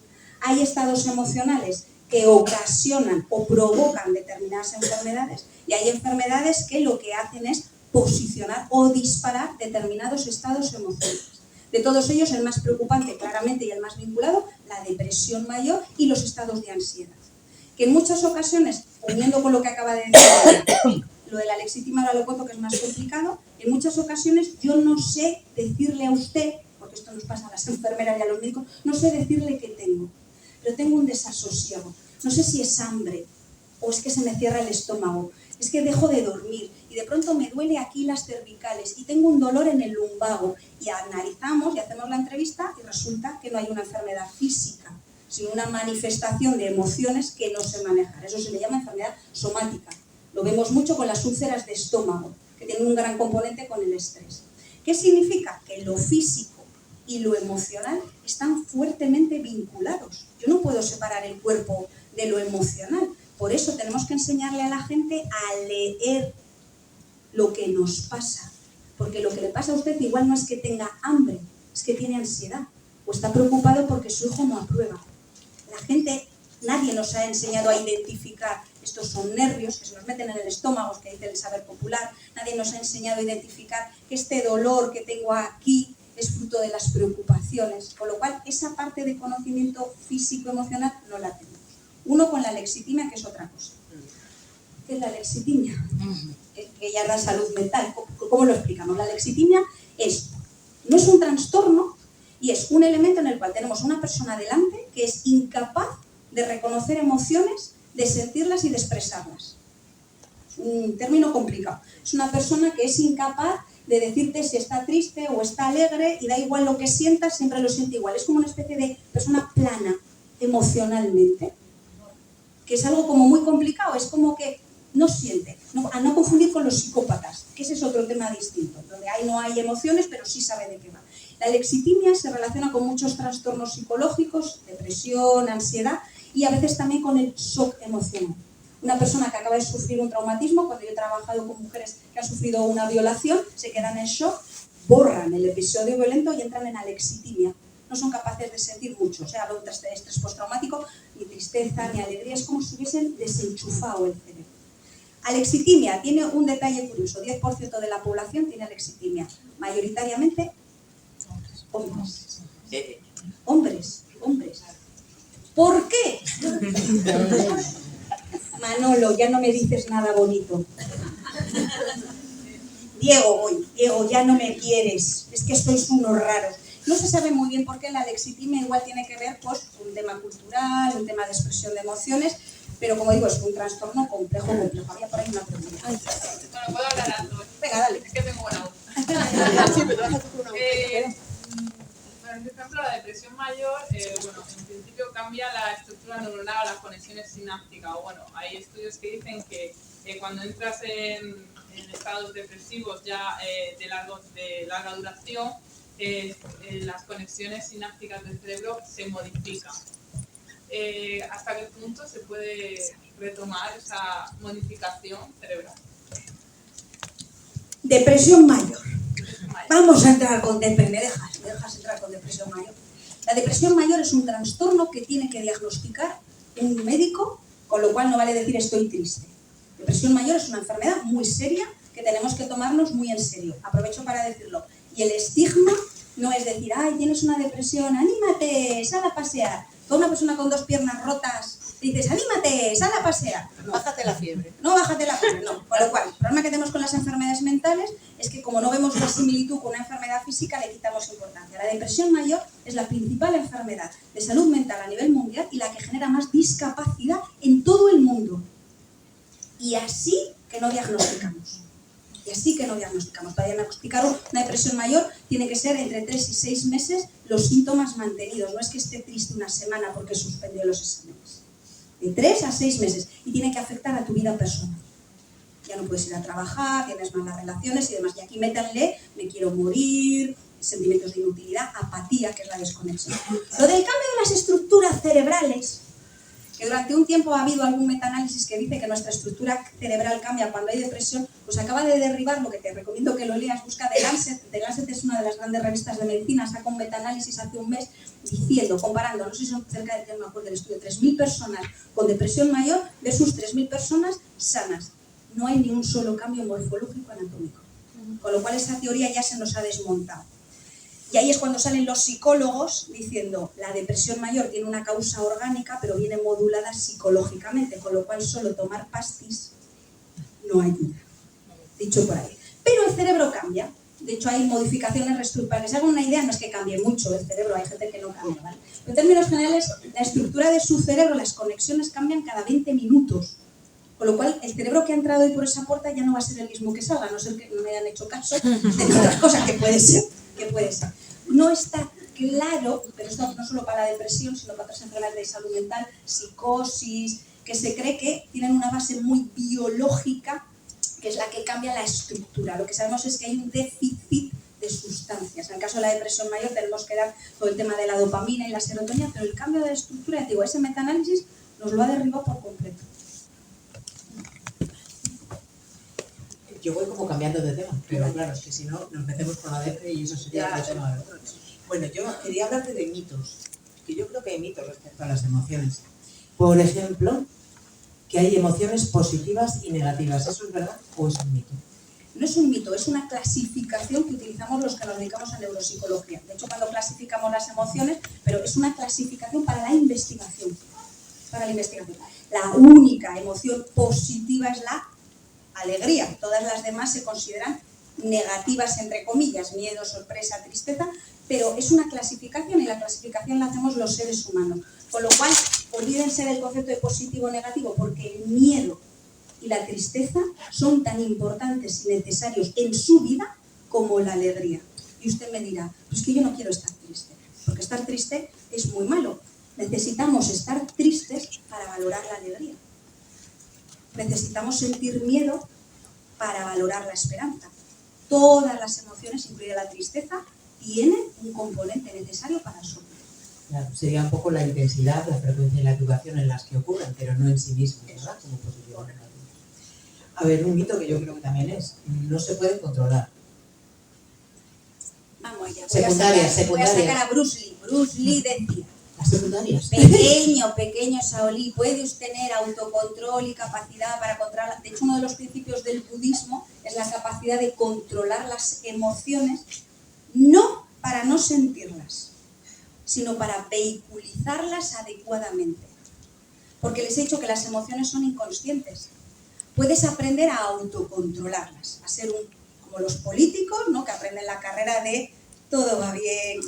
Hay estados emocionales que ocasionan o provocan determinadas enfermedades y hay enfermedades que lo que hacen es posicionar o disparar determinados estados emocionales. De todos ellos, el más preocupante, claramente, y el más vinculado, la depresión mayor y los estados de ansiedad. Que en muchas ocasiones, uniendo con lo que acaba de decir, lo del alexitimia ahora lo cuento que es más complicado, en muchas ocasiones yo no sé decirle a usted, porque esto nos pasa a las enfermeras y a los médicos, no sé decirle qué tengo, pero tengo un desasosiego. No sé si es hambre o es que se me cierra el estómago, es que dejo de dormir y de pronto me duele aquí las cervicales y tengo un dolor en el lumbago y analizamos y hacemos la entrevista y resulta que no hay una enfermedad física, sino una manifestación de emociones que no se manejan. Eso se le llama enfermedad somática. Lo vemos mucho con las úlceras de estómago, que tienen un gran componente con el estrés. ¿Qué significa? Que lo físico y lo emocional están fuertemente vinculados. Yo no puedo separar el cuerpo de lo emocional. Por eso tenemos que enseñarle a la gente a leer lo que nos pasa. Porque lo que le pasa a usted igual no es que tenga hambre, es que tiene ansiedad o está preocupado porque su hijo no aprueba. La gente, nadie nos ha enseñado a identificar, estos son nervios que se nos meten en el estómago, que dice el saber popular, nadie nos ha enseñado a identificar que este dolor que tengo aquí es fruto de las preocupaciones, con lo cual esa parte de conocimiento físico-emocional no la tenemos. Uno con la lexitimia, que es otra cosa. ¿Qué es la lexitimia? Que ya da salud mental. ¿Cómo lo explicamos? La lexitimia no es un trastorno y es un elemento en el cual tenemos una persona delante que es incapaz de reconocer emociones, de sentirlas y de expresarlas. Es un término complicado. Es una persona que es incapaz de decirte si está triste o está alegre y da igual lo que sienta, siempre lo siente igual. Es como una especie de persona plana emocionalmente, que es algo como muy complicado. Es como que no siente, a no confundir con los psicópatas, que ese es otro tema distinto, donde ahí no hay emociones, pero sí sabe de qué va. La lexitimia se relaciona con muchos trastornos psicológicos, depresión, ansiedad y a veces también con el shock emocional. Una persona que acaba de sufrir un traumatismo, cuando yo he trabajado con mujeres que han sufrido una violación, se quedan en shock, borran el episodio violento y entran en alexitimia. No son capaces de sentir mucho, o sea, hablo de estrés postraumático, ni tristeza, ni alegría, es como si hubiesen desenchufado el cerebro. Alexitimia tiene un detalle curioso, 10% de la población tiene alexitimia, mayoritariamente hombres. Hombres. ¿Por qué? Manolo, ya no me dices nada bonito. Diego, ya no me quieres, es que sois unos raros. No se sabe muy bien por qué la lexitimia igual tiene que ver con un tema cultural, un tema de expresión de emociones, pero como digo, es un trastorno complejo. Había por ahí una pregunta. Bueno, puedo hablar algo. Venga, dale. Es que tengo buena voz. Por ejemplo, la depresión mayor, en principio cambia la estructura neuronal, las conexiones sinápticas. O bueno, hay estudios que dicen que cuando entras en estados depresivos ya de larga duración, las conexiones sinápticas del cerebro se modifican. ¿Hasta qué punto se puede retomar esa modificación cerebral? Depresión mayor. Vamos a entrar con depresión. ¿Me dejas entrar con depresión mayor? La depresión mayor es un trastorno que tiene que diagnosticar un médico, con lo cual no vale decir estoy triste. Depresión mayor es una enfermedad muy seria que tenemos que tomarnos muy en serio. Aprovecho para decirlo. Y el estigma no es decir, ay, tienes una depresión, anímate, sal a pasear. Toda una persona con 2 piernas rotas, dices, anímate, sal a pasear. No. Bájate la fiebre. No, bájate la fiebre, no. Con lo cual, el problema que tenemos con las enfermedades mentales es que como no vemos una similitud con una enfermedad física, le quitamos importancia. La depresión mayor es la principal enfermedad de salud mental a nivel mundial y la que genera más discapacidad en todo el mundo. Y así que no diagnosticamos. Para diagnosticar una depresión mayor tiene que ser entre 3 y 6 meses los síntomas mantenidos. No es que esté triste una semana porque suspendió los exámenes. De 3 a 6 meses. Y tiene que afectar a tu vida personal. Ya no puedes ir a trabajar, tienes malas relaciones y demás. Y aquí métanle, me quiero morir, sentimientos de inutilidad, apatía, que es la desconexión. Lo del cambio de las estructuras cerebrales, que durante un tiempo ha habido algún metaanálisis que dice que nuestra estructura cerebral cambia cuando hay depresión, pues acaba de derribar, lo que te recomiendo que lo leas, busca The Lancet. The Lancet es una de las grandes revistas de medicina, saca un metaanálisis hace un mes diciendo, comparando, no sé si son cerca de, no me acuerdo del estudio, 3.000 personas con depresión mayor versus 3.000 personas sanas. No hay ni un solo cambio morfológico anatómico, con lo cual esa teoría ya se nos ha desmontado. Y ahí es cuando salen los psicólogos diciendo la depresión mayor tiene una causa orgánica pero viene modulada psicológicamente, con lo cual solo tomar pastis no ayuda, dicho por ahí. Pero el cerebro cambia, de hecho hay modificaciones reestructurales. Para que se hagan una idea, no es que cambie mucho el cerebro, hay gente que no cambia, ¿vale? Pero en términos generales, la estructura de su cerebro, las conexiones cambian cada 20 minutos. Con lo cual, el cerebro que ha entrado hoy por esa puerta ya no va a ser el mismo que salga, a no ser que no me hayan hecho caso de otras cosas que puede ser. No está claro, pero esto no solo para la depresión, sino para otras enfermedades de salud mental, psicosis, que se cree que tienen una base muy biológica que es la que cambia la estructura. Lo que sabemos es que hay un déficit de sustancias. En el caso de la depresión mayor tenemos que dar todo el tema de la dopamina y la serotonina, pero el cambio de la estructura, digo, ese metaanálisis nos lo ha derribado por completo. Yo voy como cambiando de tema, pero claro, es que si no nos metemos con la depre y eso sería otro tema. Bueno, yo quería hablarte de mitos, que yo creo que hay mitos respecto a las emociones. Por ejemplo, que hay emociones positivas y negativas. ¿Eso es verdad o es un mito? No es un mito, es una clasificación que utilizamos los que nos dedicamos a neuropsicología. De hecho, cuando clasificamos las emociones, pero es una clasificación para la investigación. Para la investigación. La única emoción positiva es la alegría. Todas las demás se consideran negativas, entre comillas, miedo, sorpresa, tristeza, pero es una clasificación y la clasificación la hacemos los seres humanos. Con lo cual, olvídense del concepto de positivo o negativo, porque el miedo y la tristeza son tan importantes y necesarios en su vida como la alegría. Y usted me dirá, pues que yo no quiero estar triste, porque estar triste es muy malo. Necesitamos estar tristes para valorar la alegría. Necesitamos sentir miedo para valorar la esperanza. Todas las emociones, incluida la tristeza, tienen un componente necesario para su vida. Claro, sería un poco la intensidad, la frecuencia y la educación en las que ocurren, pero no en sí mismos, ¿verdad? Como positivo o negativo. A ver, un mito que yo creo que también es, no se puede controlar. Vamos allá. Secundarias. Voy a sacar a Bruce Lee. Bruce Lee decía, Las secundarias. pequeño Shaolin, puede usted tener autocontrol y capacidad para controlar. De hecho, uno de los principios del budismo es la capacidad de controlar las emociones, no para no sentirlas, sino para vehiculizarlas adecuadamente. Porque les he dicho que las emociones son inconscientes. Puedes aprender a autocontrolarlas, a ser como los políticos, ¿no? Que aprenden la carrera de todo va bien,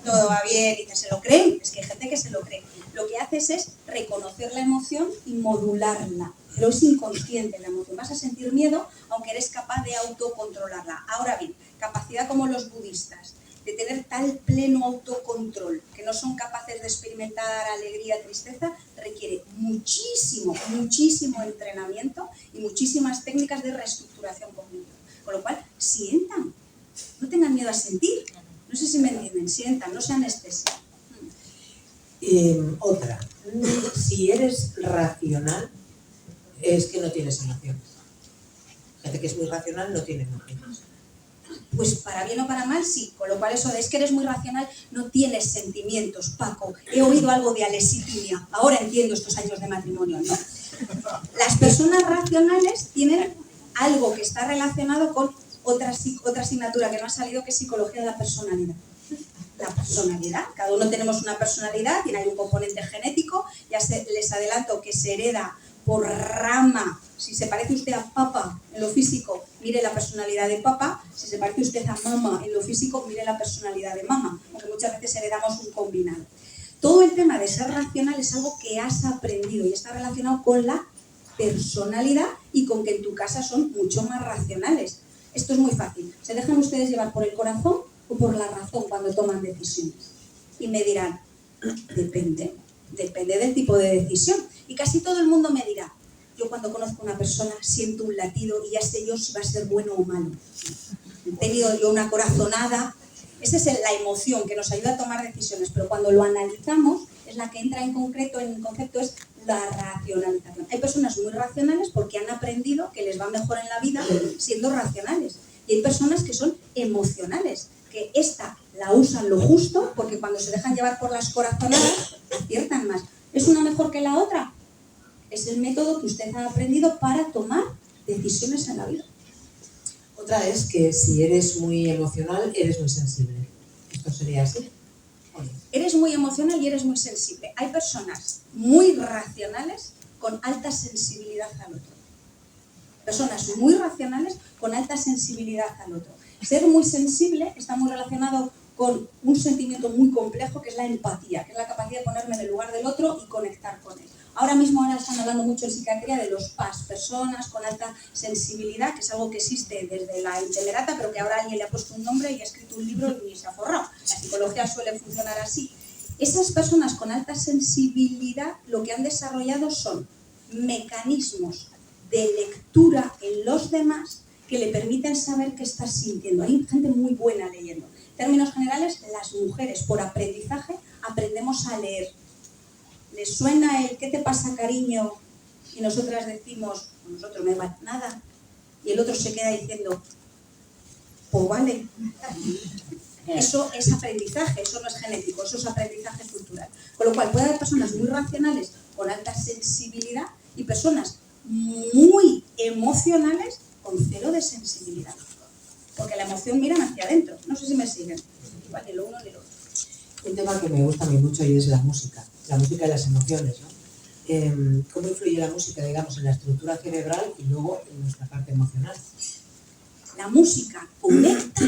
todo va bien, y que se lo creen. Es que hay gente que se lo cree. Lo que haces es reconocer la emoción y modularla, pero es inconsciente la emoción. Vas a sentir miedo, aunque eres capaz de autocontrolarla. Ahora bien, capacidad como los budistas, de tener tal pleno autocontrol que no son capaces de experimentar alegría, tristeza, requiere muchísimo entrenamiento y muchísimas técnicas de reestructuración cognitiva. Con lo cual, sientan, no tengan miedo a sentir. No sé si me entienden, sientan, no se anestesien. Otra, si eres racional, es que no tienes emociones. Gente que es muy racional no tiene emociones. Pues para bien o para mal, sí. Con lo cual eso de es que eres muy racional, no tienes sentimientos, Paco. He oído algo de alesitimia. Ahora entiendo estos años de matrimonio. No. Las personas racionales tienen algo que está relacionado con otra asignatura que no ha salido, que es psicología de la personalidad. La personalidad. Cada uno tenemos una personalidad, tiene ahí un componente genético. Les adelanto que se hereda por rama. Si se parece usted a papá en lo físico, mire la personalidad de papá. Si se parece usted a mamá en lo físico, mire la personalidad de mamá. Aunque muchas veces heredamos un combinado. Todo el tema de ser racional es algo que has aprendido y está relacionado con la personalidad y con que en tu casa son mucho más racionales. Esto es muy fácil. ¿Se dejan ustedes llevar por el corazón o por la razón cuando toman decisiones? Y me dirán, depende del tipo de decisión. Y casi todo el mundo me dirá, yo cuando conozco a una persona siento un latido y ya sé yo si va a ser bueno o malo. He tenido yo una corazonada. Esa es la emoción que nos ayuda a tomar decisiones, pero cuando lo analizamos es la que entra en concepto es la racionalización. Hay personas muy racionales porque han aprendido que les va mejor en la vida siendo racionales. Y hay personas que son emocionales, que esta la usan lo justo porque cuando se dejan llevar por las corazonadas aciertan más. ¿Es una mejor que la otra? Es el método que usted ha aprendido para tomar decisiones en la vida. Otra es que si eres muy emocional, eres muy sensible. ¿Esto sería así? Eres muy emocional y eres muy sensible. Hay personas muy racionales con alta sensibilidad al otro. Personas muy racionales con alta sensibilidad al otro. Ser muy sensible está muy relacionado con un sentimiento muy complejo que es la empatía, que es la capacidad de ponerme en el lugar del otro y conectar con él. Ahora están hablando mucho en psiquiatría de los PAS, personas con alta sensibilidad, que es algo que existe desde la intemerata, pero que ahora alguien le ha puesto un nombre y ha escrito un libro y se ha forrado. La psicología suele funcionar así. Esas personas con alta sensibilidad lo que han desarrollado son mecanismos de lectura en los demás que le permiten saber qué estás sintiendo. Hay gente muy buena leyendo. En términos generales, las mujeres, por aprendizaje, aprendemos a leer. ¿Les suena el ¿qué te pasa, cariño? Y nosotras decimos, nosotros me da nada. Y el otro se queda diciendo, pues vale. Eso es aprendizaje, eso no es genético, eso es aprendizaje cultural. Con lo cual puede haber personas muy racionales con alta sensibilidad y personas muy emocionales con cero de sensibilidad. Porque la emoción miran hacia adentro. No sé si me siguen. Igual ni lo uno ni lo otro. Un tema que me gusta a mí mucho y es la música y las emociones, ¿no? ¿Cómo influye la música, digamos, en la estructura cerebral y luego en nuestra parte emocional? La música conecta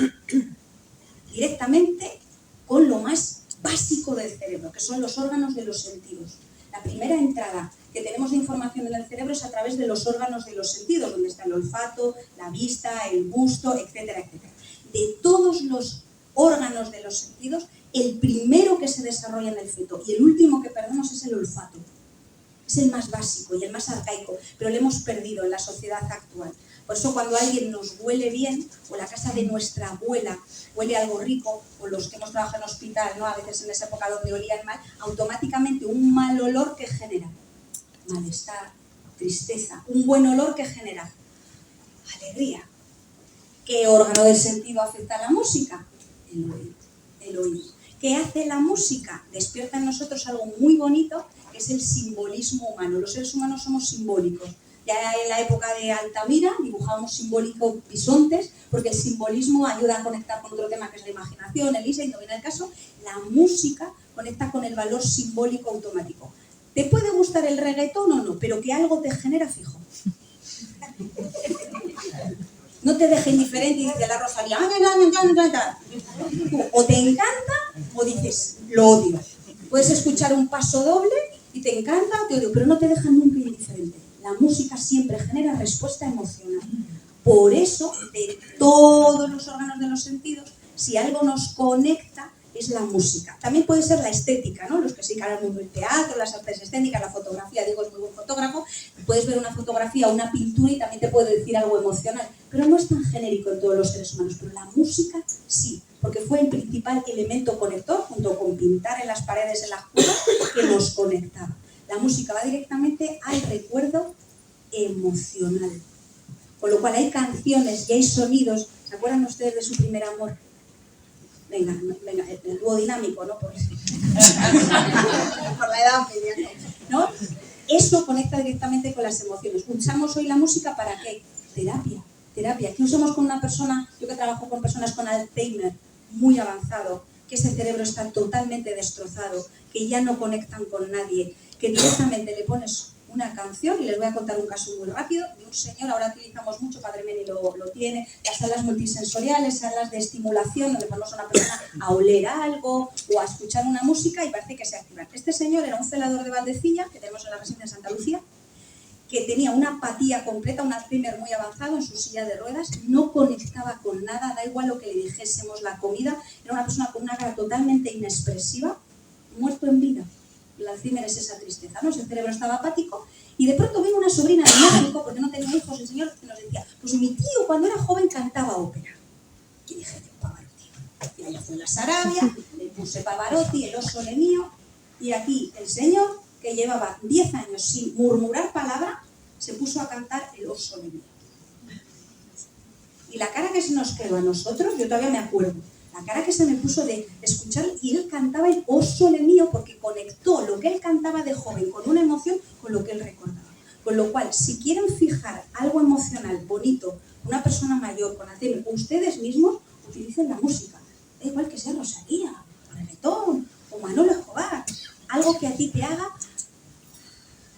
directamente con lo más básico del cerebro, que son los órganos de los sentidos. La primera entrada que tenemos de información en el cerebro es a través de los órganos de los sentidos, donde está el olfato, la vista, el gusto, etcétera, etcétera. De todos los órganos de los sentidos, el primero que se desarrolla en el feto y el último que perdemos es el olfato. Es el más básico y el más arcaico, pero lo hemos perdido en la sociedad actual. Por eso cuando alguien nos huele bien, o la casa de nuestra abuela huele algo rico, o los que hemos trabajado en hospital, ¿no? A veces en esa época donde olían mal, automáticamente un mal olor que genera malestar, tristeza, un buen olor que genera alegría. ¿Qué órgano del sentido afecta a la música? El oído. El oído. ¿Qué hace la música? Despierta en nosotros algo muy bonito, que es el simbolismo humano. Los seres humanos somos simbólicos. Ya en la época de Altamira dibujábamos simbólicos bisontes, porque el simbolismo ayuda a conectar con otro tema que es la imaginación, el insight, no viene el caso. La música conecta con el valor simbólico automático. ¿Te puede gustar el reggaetón o no? Pero que algo te genera fijo. No te deje indiferente y dice la Rosalía, o te encanta o dices, lo odio. Puedes escuchar un paso doble y te encanta o te odio, pero no te deja nunca indiferente. La música siempre genera respuesta emocional. Por eso, de todos los órganos de los sentidos, si algo nos conecta, es la música. También puede ser la estética, ¿no? Los que se dedican al mundo del teatro, las artes escénicas, la fotografía. Diego es muy buen fotógrafo. Puedes ver una fotografía, una pintura y también te puede decir algo emocional. Pero no es tan genérico en todos los seres humanos. Pero la música sí, porque fue el principal elemento conector, junto con pintar en las paredes en las cuevas, que nos conectaba. La música va directamente al recuerdo emocional. Con lo cual hay canciones y hay sonidos. ¿Se acuerdan ustedes de su primer amor? Venga, el dúo dinámico, ¿no? Por la edad media, ¿no? Eso conecta directamente con las emociones. Usamos hoy la música ¿para qué? Terapia. ¿Qué usamos con una persona? Yo que trabajo con personas con Alzheimer muy avanzado, que ese cerebro está totalmente destrozado, que ya no conectan con nadie, que directamente le pones una canción, y les voy a contar un caso muy rápido, de un señor, ahora utilizamos mucho, Padre Meni lo tiene, las salas multisensoriales, salas de estimulación, donde ponemos a una persona a oler algo o a escuchar una música y parece que se activan. Este señor era un celador de Valdecilla, que tenemos en la residencia de Santa Lucía, que tenía una apatía completa, un Alzheimer muy avanzado en su silla de ruedas, no conectaba con nada, da igual lo que le dijésemos, la comida, era una persona con una cara totalmente inexpresiva, muerto en vida. El Alzheimer es esa tristeza, ¿no? Ese cerebro estaba apático y de pronto vino una sobrina de México, porque no tenía hijos, el señor nos decía, pues mi tío cuando era joven cantaba ópera. Y dije, yo, Pavarotti. Y allá fue la Sarabia, le puse Pavarotti, el oso le mío, y aquí el señor, que llevaba 10 años sin murmurar palabra, se puso a cantar el oso le mío. Y la cara que se nos quedó a nosotros, yo todavía me acuerdo, la cara que se me puso de escuchar, y él cantaba el oso le mío porque conectó lo que él cantaba de joven con una emoción con lo que él recordaba. Con lo cual, si quieren fijar algo emocional, bonito, una persona mayor, con Alzheimer, ustedes mismos utilicen la música. Da igual que sea Rosalía, o reggaetón, o Manolo Escobar. Algo que a ti te haga,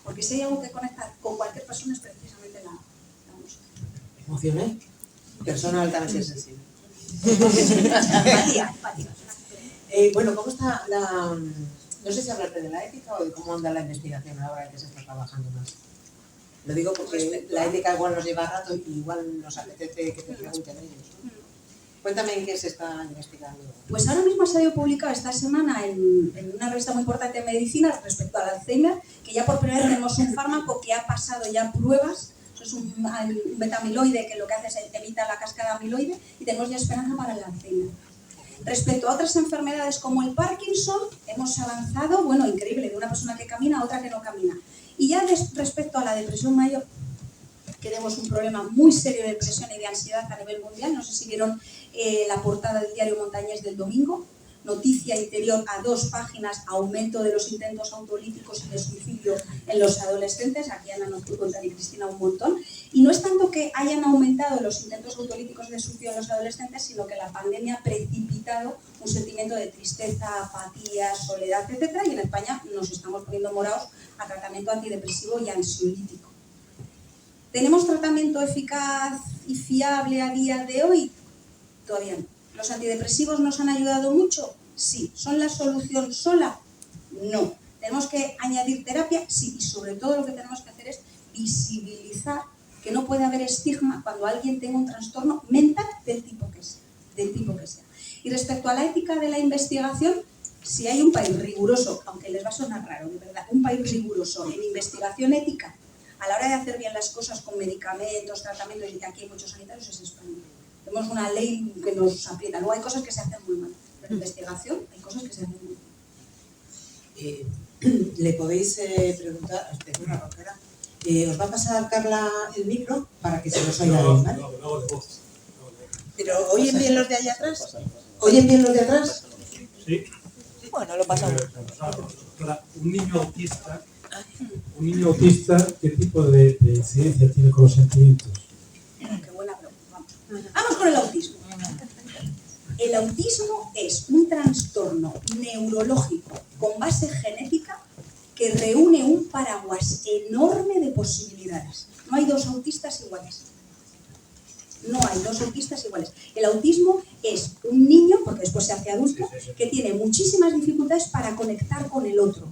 porque si hay algo que conecta con cualquier persona es precisamente la música. ¿Emocional? Persona altamente sensible. Empatía. Bueno, ¿cómo está la...? No sé si hablarte de la ética o de cómo anda la investigación ahora que se está trabajando más. Lo digo porque la ética igual nos lleva rato y igual nos apetece que te pregunten ellos. Cuéntame en qué se está investigando. Pues ahora mismo ha salido publicado esta semana en una revista muy importante de medicina respecto al Alzheimer, que ya por primera vez tenemos un fármaco que ha pasado ya pruebas. es un beta-amiloide que lo que hace es evita la cascada amiloide y tenemos ya esperanza para el Alzheimer. Respecto a otras enfermedades como el Parkinson, hemos avanzado, bueno, increíble, de una persona que camina a otra que no camina. Y ya respecto a la depresión mayor, que tenemos un problema muy serio de depresión y de ansiedad a nivel mundial, no sé si vieron la portada del diario Montañés del domingo, noticia interior a 2 páginas, aumento de los intentos autolíticos y de suicidio en los adolescentes, aquí Ana nos puede contar y Cristina un montón, y no es tanto que hayan aumentado los intentos autolíticos de suicidio en los adolescentes, sino que la pandemia ha precipitado un sentimiento de tristeza, apatía, soledad, etc. Y en España nos estamos poniendo morados a tratamiento antidepresivo y ansiolítico. ¿Tenemos tratamiento eficaz y fiable a día de hoy? Todavía no. ¿Los antidepresivos nos han ayudado mucho? Sí. ¿Son la solución sola? No. ¿Tenemos que añadir terapia? Sí. Y sobre todo lo que tenemos que hacer es visibilizar que no puede haber estigma cuando alguien tenga un trastorno mental del tipo que sea. Y respecto a la ética de la investigación, si hay un país riguroso, aunque les va a sonar raro, de verdad, un país riguroso en investigación ética, a la hora de hacer bien las cosas con medicamentos, tratamientos, y que aquí hay muchos sanitarios, es España. Tenemos una ley que nos aprieta. Luego hay cosas que se hacen muy mal. Pero en investigación hay cosas que se hacen muy mal. Le podéis preguntar, espera una roquera, os va a pasar Carla el micro para que se los oiga bien, ¿vale? No, de voz. Pero ¿oyen bien los de allá atrás? ¿Oyen bien los de atrás? Sí. Bueno, lo pasamos. Para un niño autista, ¿qué tipo de incidencia tiene con los sentimientos? Qué buena pregunta. Vamos con el autismo. El autismo es un trastorno neurológico con base genética que reúne un paraguas enorme de posibilidades. No hay 2 autistas iguales. No hay 2 autistas iguales. El autismo es un niño, porque después se hace adulto, que tiene muchísimas dificultades para conectar con el otro.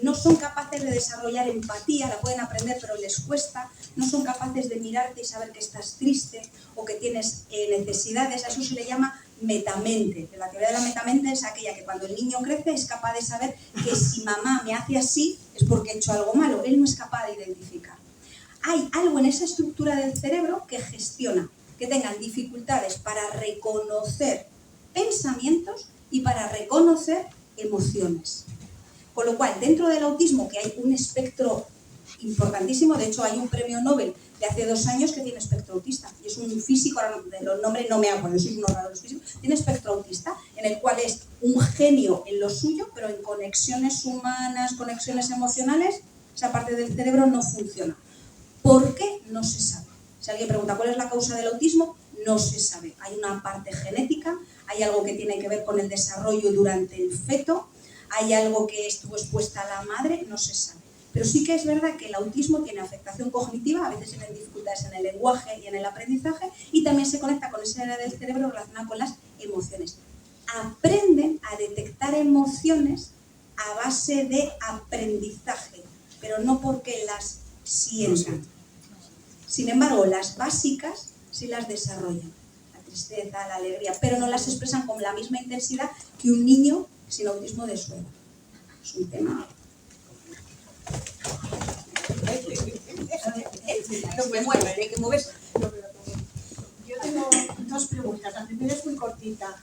No son capaces de desarrollar empatía, la pueden aprender pero les cuesta, no son capaces de mirarte y saber que estás triste o que tienes necesidades, a eso se le llama metamente. La teoría de la metamente es aquella que cuando el niño crece es capaz de saber que si mamá me hace así es porque he hecho algo malo, él no es capaz de identificar. Hay algo en esa estructura del cerebro que gestiona, que tengan dificultades para reconocer pensamientos y para reconocer emociones. Con lo cual, dentro del autismo, que hay un espectro importantísimo, de hecho hay un premio Nobel de hace 2 años que tiene espectro autista, y es un físico, ahora de los nombres no me acuerdo, soy unos raros físicos, tiene espectro autista, en el cual es un genio en lo suyo, pero en conexiones humanas, conexiones emocionales, esa parte del cerebro no funciona. ¿Por qué? No se sabe. Si alguien pregunta cuál es la causa del autismo, no se sabe. Hay una parte genética, hay algo que tiene que ver con el desarrollo durante el feto, hay algo que estuvo expuesta a la madre, no se sabe. Pero sí que es verdad que el autismo tiene afectación cognitiva, a veces tienen dificultades en el lenguaje y en el aprendizaje, y también se conecta con esa área del cerebro relacionada con las emociones. Aprenden a detectar emociones a base de aprendizaje, pero no porque las sientan. Sin embargo, las básicas sí las desarrollan, la tristeza, la alegría, pero no las expresan con la misma intensidad que un niño sin autismo de su edad. Es un tema. No me mueves, hay que moverse. Yo tengo 2 preguntas. La primera es muy cortita.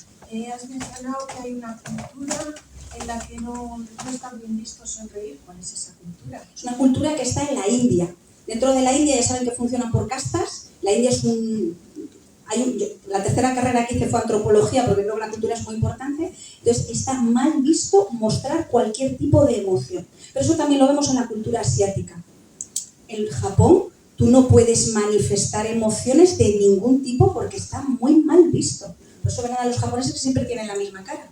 Has mencionado que hay una cultura en la que no está bien visto sonreír. ¿Cuál es esa cultura? Es una cultura que está en la India. Dentro de la India ya saben que funciona por castas. La India es la tercera carrera que hice fue antropología, porque creo que la cultura es muy importante. Entonces está mal visto mostrar cualquier tipo de emoción. Pero eso también lo vemos en la cultura asiática. En Japón tú no puedes manifestar emociones de ningún tipo porque está muy mal visto. Por eso ven a los japoneses que siempre tienen la misma cara.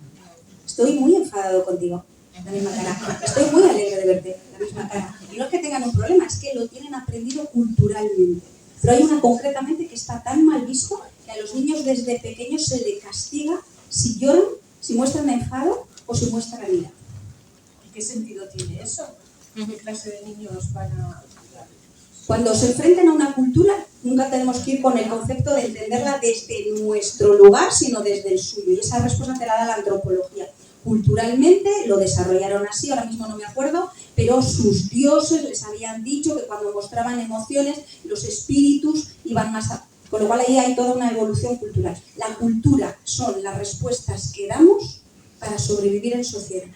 Estoy muy enfadado contigo, la misma cara. Estoy muy alegre de verte, la misma cara. Y no es que tengan un problema, es que lo tienen aprendido culturalmente. Pero hay una concretamente que está tan mal visto que a los niños desde pequeños se les castiga si lloran, si muestran enfado o si muestran ira. ¿Y qué sentido tiene eso? ¿Qué clase de niños van a...? Cuando se enfrentan a una cultura, nunca tenemos que ir con el concepto de entenderla desde nuestro lugar, sino desde el suyo. Y esa respuesta te la da la antropología. Culturalmente lo desarrollaron así, ahora mismo no me acuerdo, pero sus dioses les habían dicho que cuando mostraban emociones, los espíritus iban más a... Con lo cual ahí hay toda una evolución cultural. La cultura son las respuestas que damos para sobrevivir en sociedad.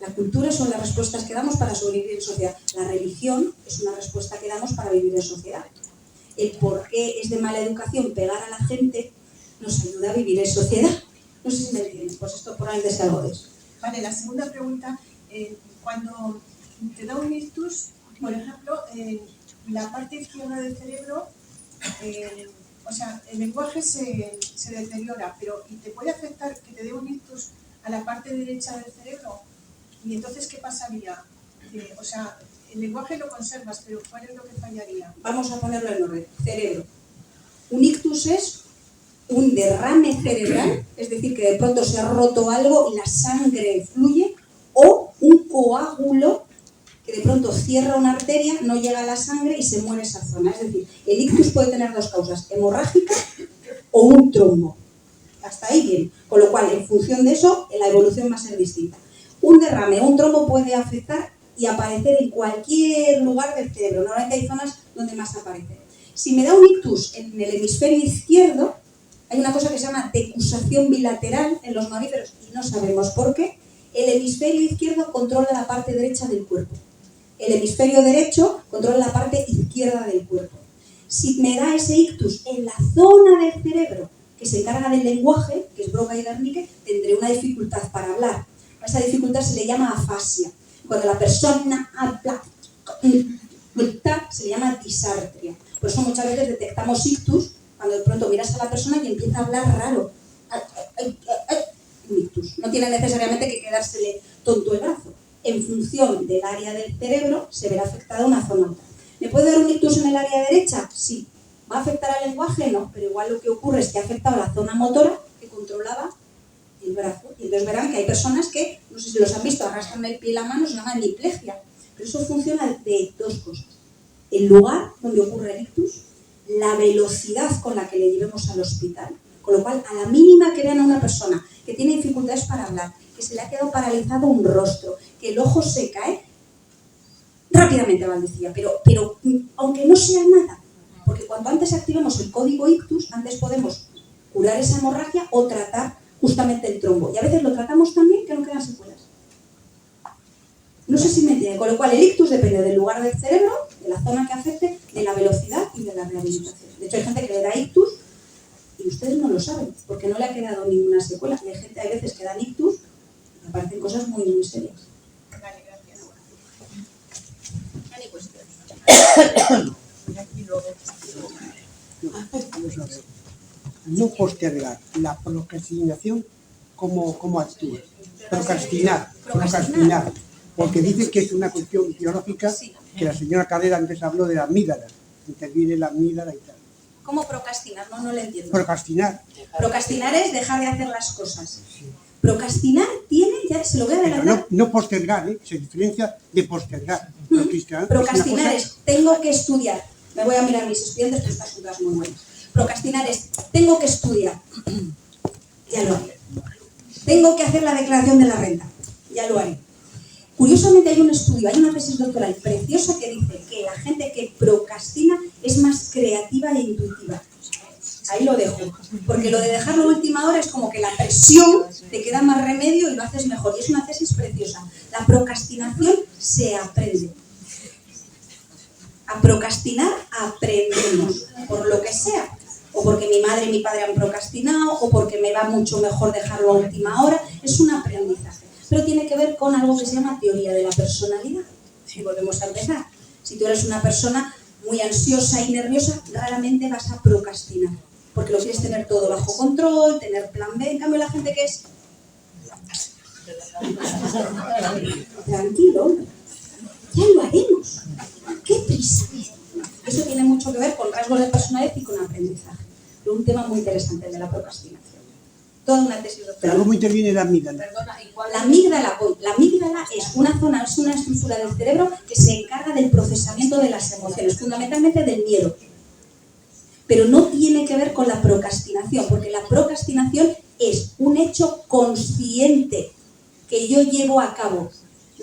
La cultura son las respuestas que damos para sobrevivir en sociedad. La religión es una respuesta que damos para vivir en sociedad. El por qué es de mala educación pegar a la gente nos ayuda a vivir en sociedad. No sé si me entienden, pues esto probablemente sea algo de eso. Vale, la segunda pregunta, cuando te da un ictus, por ejemplo, la parte izquierda del cerebro, o sea, el lenguaje se deteriora, pero ¿y te puede afectar que te dé un ictus a la parte derecha del cerebro? Y entonces, ¿qué pasaría? O sea, el lenguaje lo conservas, pero ¿cuál es lo que fallaría? Vamos a ponerlo en orden. Cerebro. Un ictus es un derrame cerebral, es decir, que de pronto se ha roto algo y la sangre fluye, o un coágulo que de pronto cierra una arteria, no llega a la sangre y se muere esa zona. Es decir, el ictus puede tener dos causas, hemorrágica o un trombo. Hasta ahí bien. Con lo cual, en función de eso, la evolución va a ser distinta. Un derrame o un trombo puede afectar y aparecer en cualquier lugar del cerebro. Normalmente hay zonas donde más aparece. Si me da un ictus en el hemisferio izquierdo, hay una cosa que se llama decusación bilateral en los mamíferos y no sabemos por qué. El hemisferio izquierdo controla la parte derecha del cuerpo. El hemisferio derecho controla la parte izquierda del cuerpo. Si me da ese ictus en la zona del cerebro que se encarga del lenguaje, que es Broca y Wernicke, tendré una dificultad para hablar. A esa dificultad se le llama afasia. Cuando la persona habla, se le llama disartria. Por eso muchas veces detectamos ictus cuando de pronto miras a la persona y empieza a hablar raro. Un ictus. No tiene necesariamente que quedársele tonto el brazo. En función del área del cerebro se verá afectada una zona u otra. ¿Me puede dar un ictus en el área derecha? Sí. ¿Va a afectar al lenguaje? No. Pero igual lo que ocurre es que ha afectado la zona motora que controlaba el brazo. Y entonces verán que hay personas que, no sé si los han visto, arrastran el pie y la mano, se llama hemiplegia. Pero eso funciona de dos cosas. El lugar donde ocurre el ictus, la velocidad con la que le llevemos al hospital, con lo cual a la mínima que vean a una persona que tiene dificultades para hablar, que se le ha quedado paralizado un rostro, que el ojo se cae, rápidamente baldecía, pero aunque no sea nada, porque cuanto antes activemos el código ictus, antes podemos curar esa hemorragia o tratar justamente el trombo. Y a veces lo tratamos tan bien que no quedan secuelas. No sé si me entienden, con lo cual el ictus depende del lugar del cerebro, de la zona que afecte, de la velocidad y de la rehabilitación. De hecho, hay gente que le da ictus y ustedes no lo saben, porque no le ha quedado ninguna secuela. Y hay veces que dan ictus y aparecen cosas muy, muy serias. Vale, gracias. No postergar la procrastinación como actúa. Procrastinar. Porque dice que es una cuestión biológica, que la señora Carrera antes habló de la amígdala. Interviene la amígdala y tal. ¿Cómo procrastinar? No lo entiendo. Procrastinar. Procrastinar es dejar de hacer las cosas. Procrastinar tiene, ya se lo voy a adelantar. No postergar, se diferencia de postergar. Procrastinar es, tengo que estudiar. Me voy a mirar a mis estudiantes, que estas son todas muy buenas. Procrastinar es, tengo que estudiar. Ya lo haré. Tengo que hacer la declaración de la renta. Ya lo haré. Curiosamente hay un estudio, hay una tesis doctoral preciosa que dice que la gente que procrastina es más creativa e intuitiva. Ahí lo dejo, porque lo de dejarlo a última hora es como que la presión te queda más remedio y lo haces mejor. Y es una tesis preciosa. La procrastinación se aprende. A procrastinar aprendemos, por lo que sea. O porque mi madre y mi padre han procrastinado, o porque me va mucho mejor dejarlo a última hora. Es un aprendizaje. Pero tiene que ver con algo que se llama teoría de la personalidad. Si volvemos a empezar. Si tú eres una persona muy ansiosa y nerviosa, raramente vas a procrastinar. Porque lo quieres tener todo bajo control, tener plan B. En cambio, la gente que es... Tranquilo, ya lo haremos. ¿Qué prisa? Eso tiene mucho que ver con rasgos de personalidad y con aprendizaje. Pero un tema muy interesante, el de la procrastinación. Toda una tesis doctoral. Pero ¿cómo interviene la amígdala? La amígdala es una zona, es una estructura del cerebro que se encarga del procesamiento de las emociones, fundamentalmente del miedo. Pero no tiene que ver con la procrastinación, porque la procrastinación es un hecho consciente que yo llevo a cabo.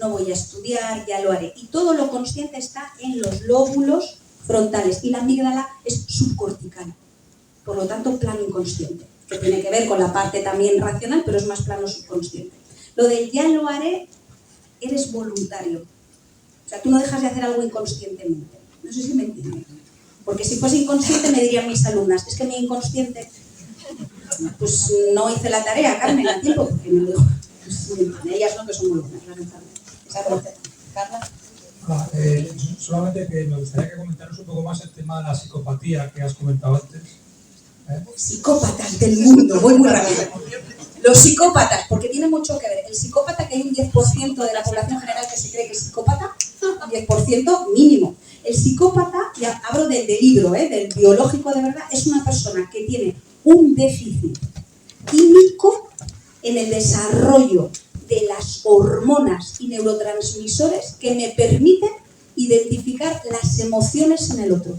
no voy a estudiar, ya lo haré. Y todo lo consciente está en los lóbulos frontales y la amígdala es subcortical. Por lo tanto, plano inconsciente, que tiene que ver con la parte también racional, pero es más plano subconsciente. Lo de ya lo haré, eres voluntario. O sea, tú no dejas de hacer algo inconscientemente. No sé si me entienden. Porque si fuese inconsciente me dirían mis alumnas, es que mi inconsciente, pues no hice la tarea, Carmen, a tiempo, porque me lo dijo. Pues, ellas no, que son muy buenas, lamentablemente. Carla. Solamente que me gustaría que comentaras un poco más el tema de la psicopatía que has comentado antes. Psicópatas del mundo, voy muy rápido. Los psicópatas, porque tiene mucho que ver. El psicópata, que hay un 10% de la población general que se cree que es psicópata, un 10% mínimo. El psicópata, ya hablo del libro, del biológico de verdad, es una persona que tiene un déficit químico en el desarrollo de las hormonas y neurotransmisores que me permiten identificar las emociones en el otro.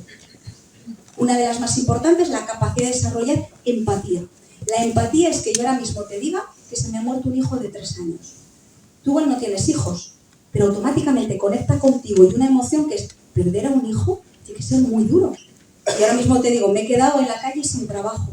Una de las más importantes, la capacidad de desarrollar empatía. La empatía es que yo ahora mismo te diga que se me ha muerto un hijo de 3 años. Tú igual no tienes hijos, pero automáticamente conecta contigo y una emoción que es perder a un hijo tiene que ser muy duro. Y ahora mismo te digo, me he quedado en la calle sin trabajo.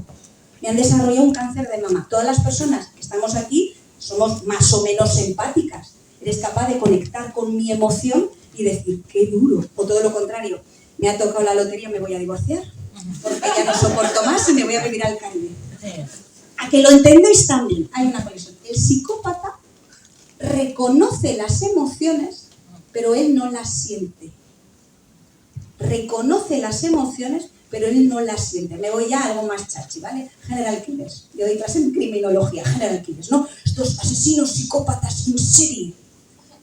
Me han desarrollado un cáncer de mama. Todas las personas que estamos aquí somos más o menos empáticas. Eres capaz de conectar con mi emoción y decir, qué duro. O todo lo contrario, me ha tocado la lotería, me voy a divorciar, porque ya no soporto más y me voy a vivir al Caribe. A que lo entendéis también, hay una conexión. El psicópata reconoce las emociones, pero él no las siente. Reconoce las emociones, pero él no las siente. Me voy ya a algo más chachi, ¿vale? General Killers. Yo doy clase en criminología, General Killers, ¿no? Estos asesinos psicópatas en serie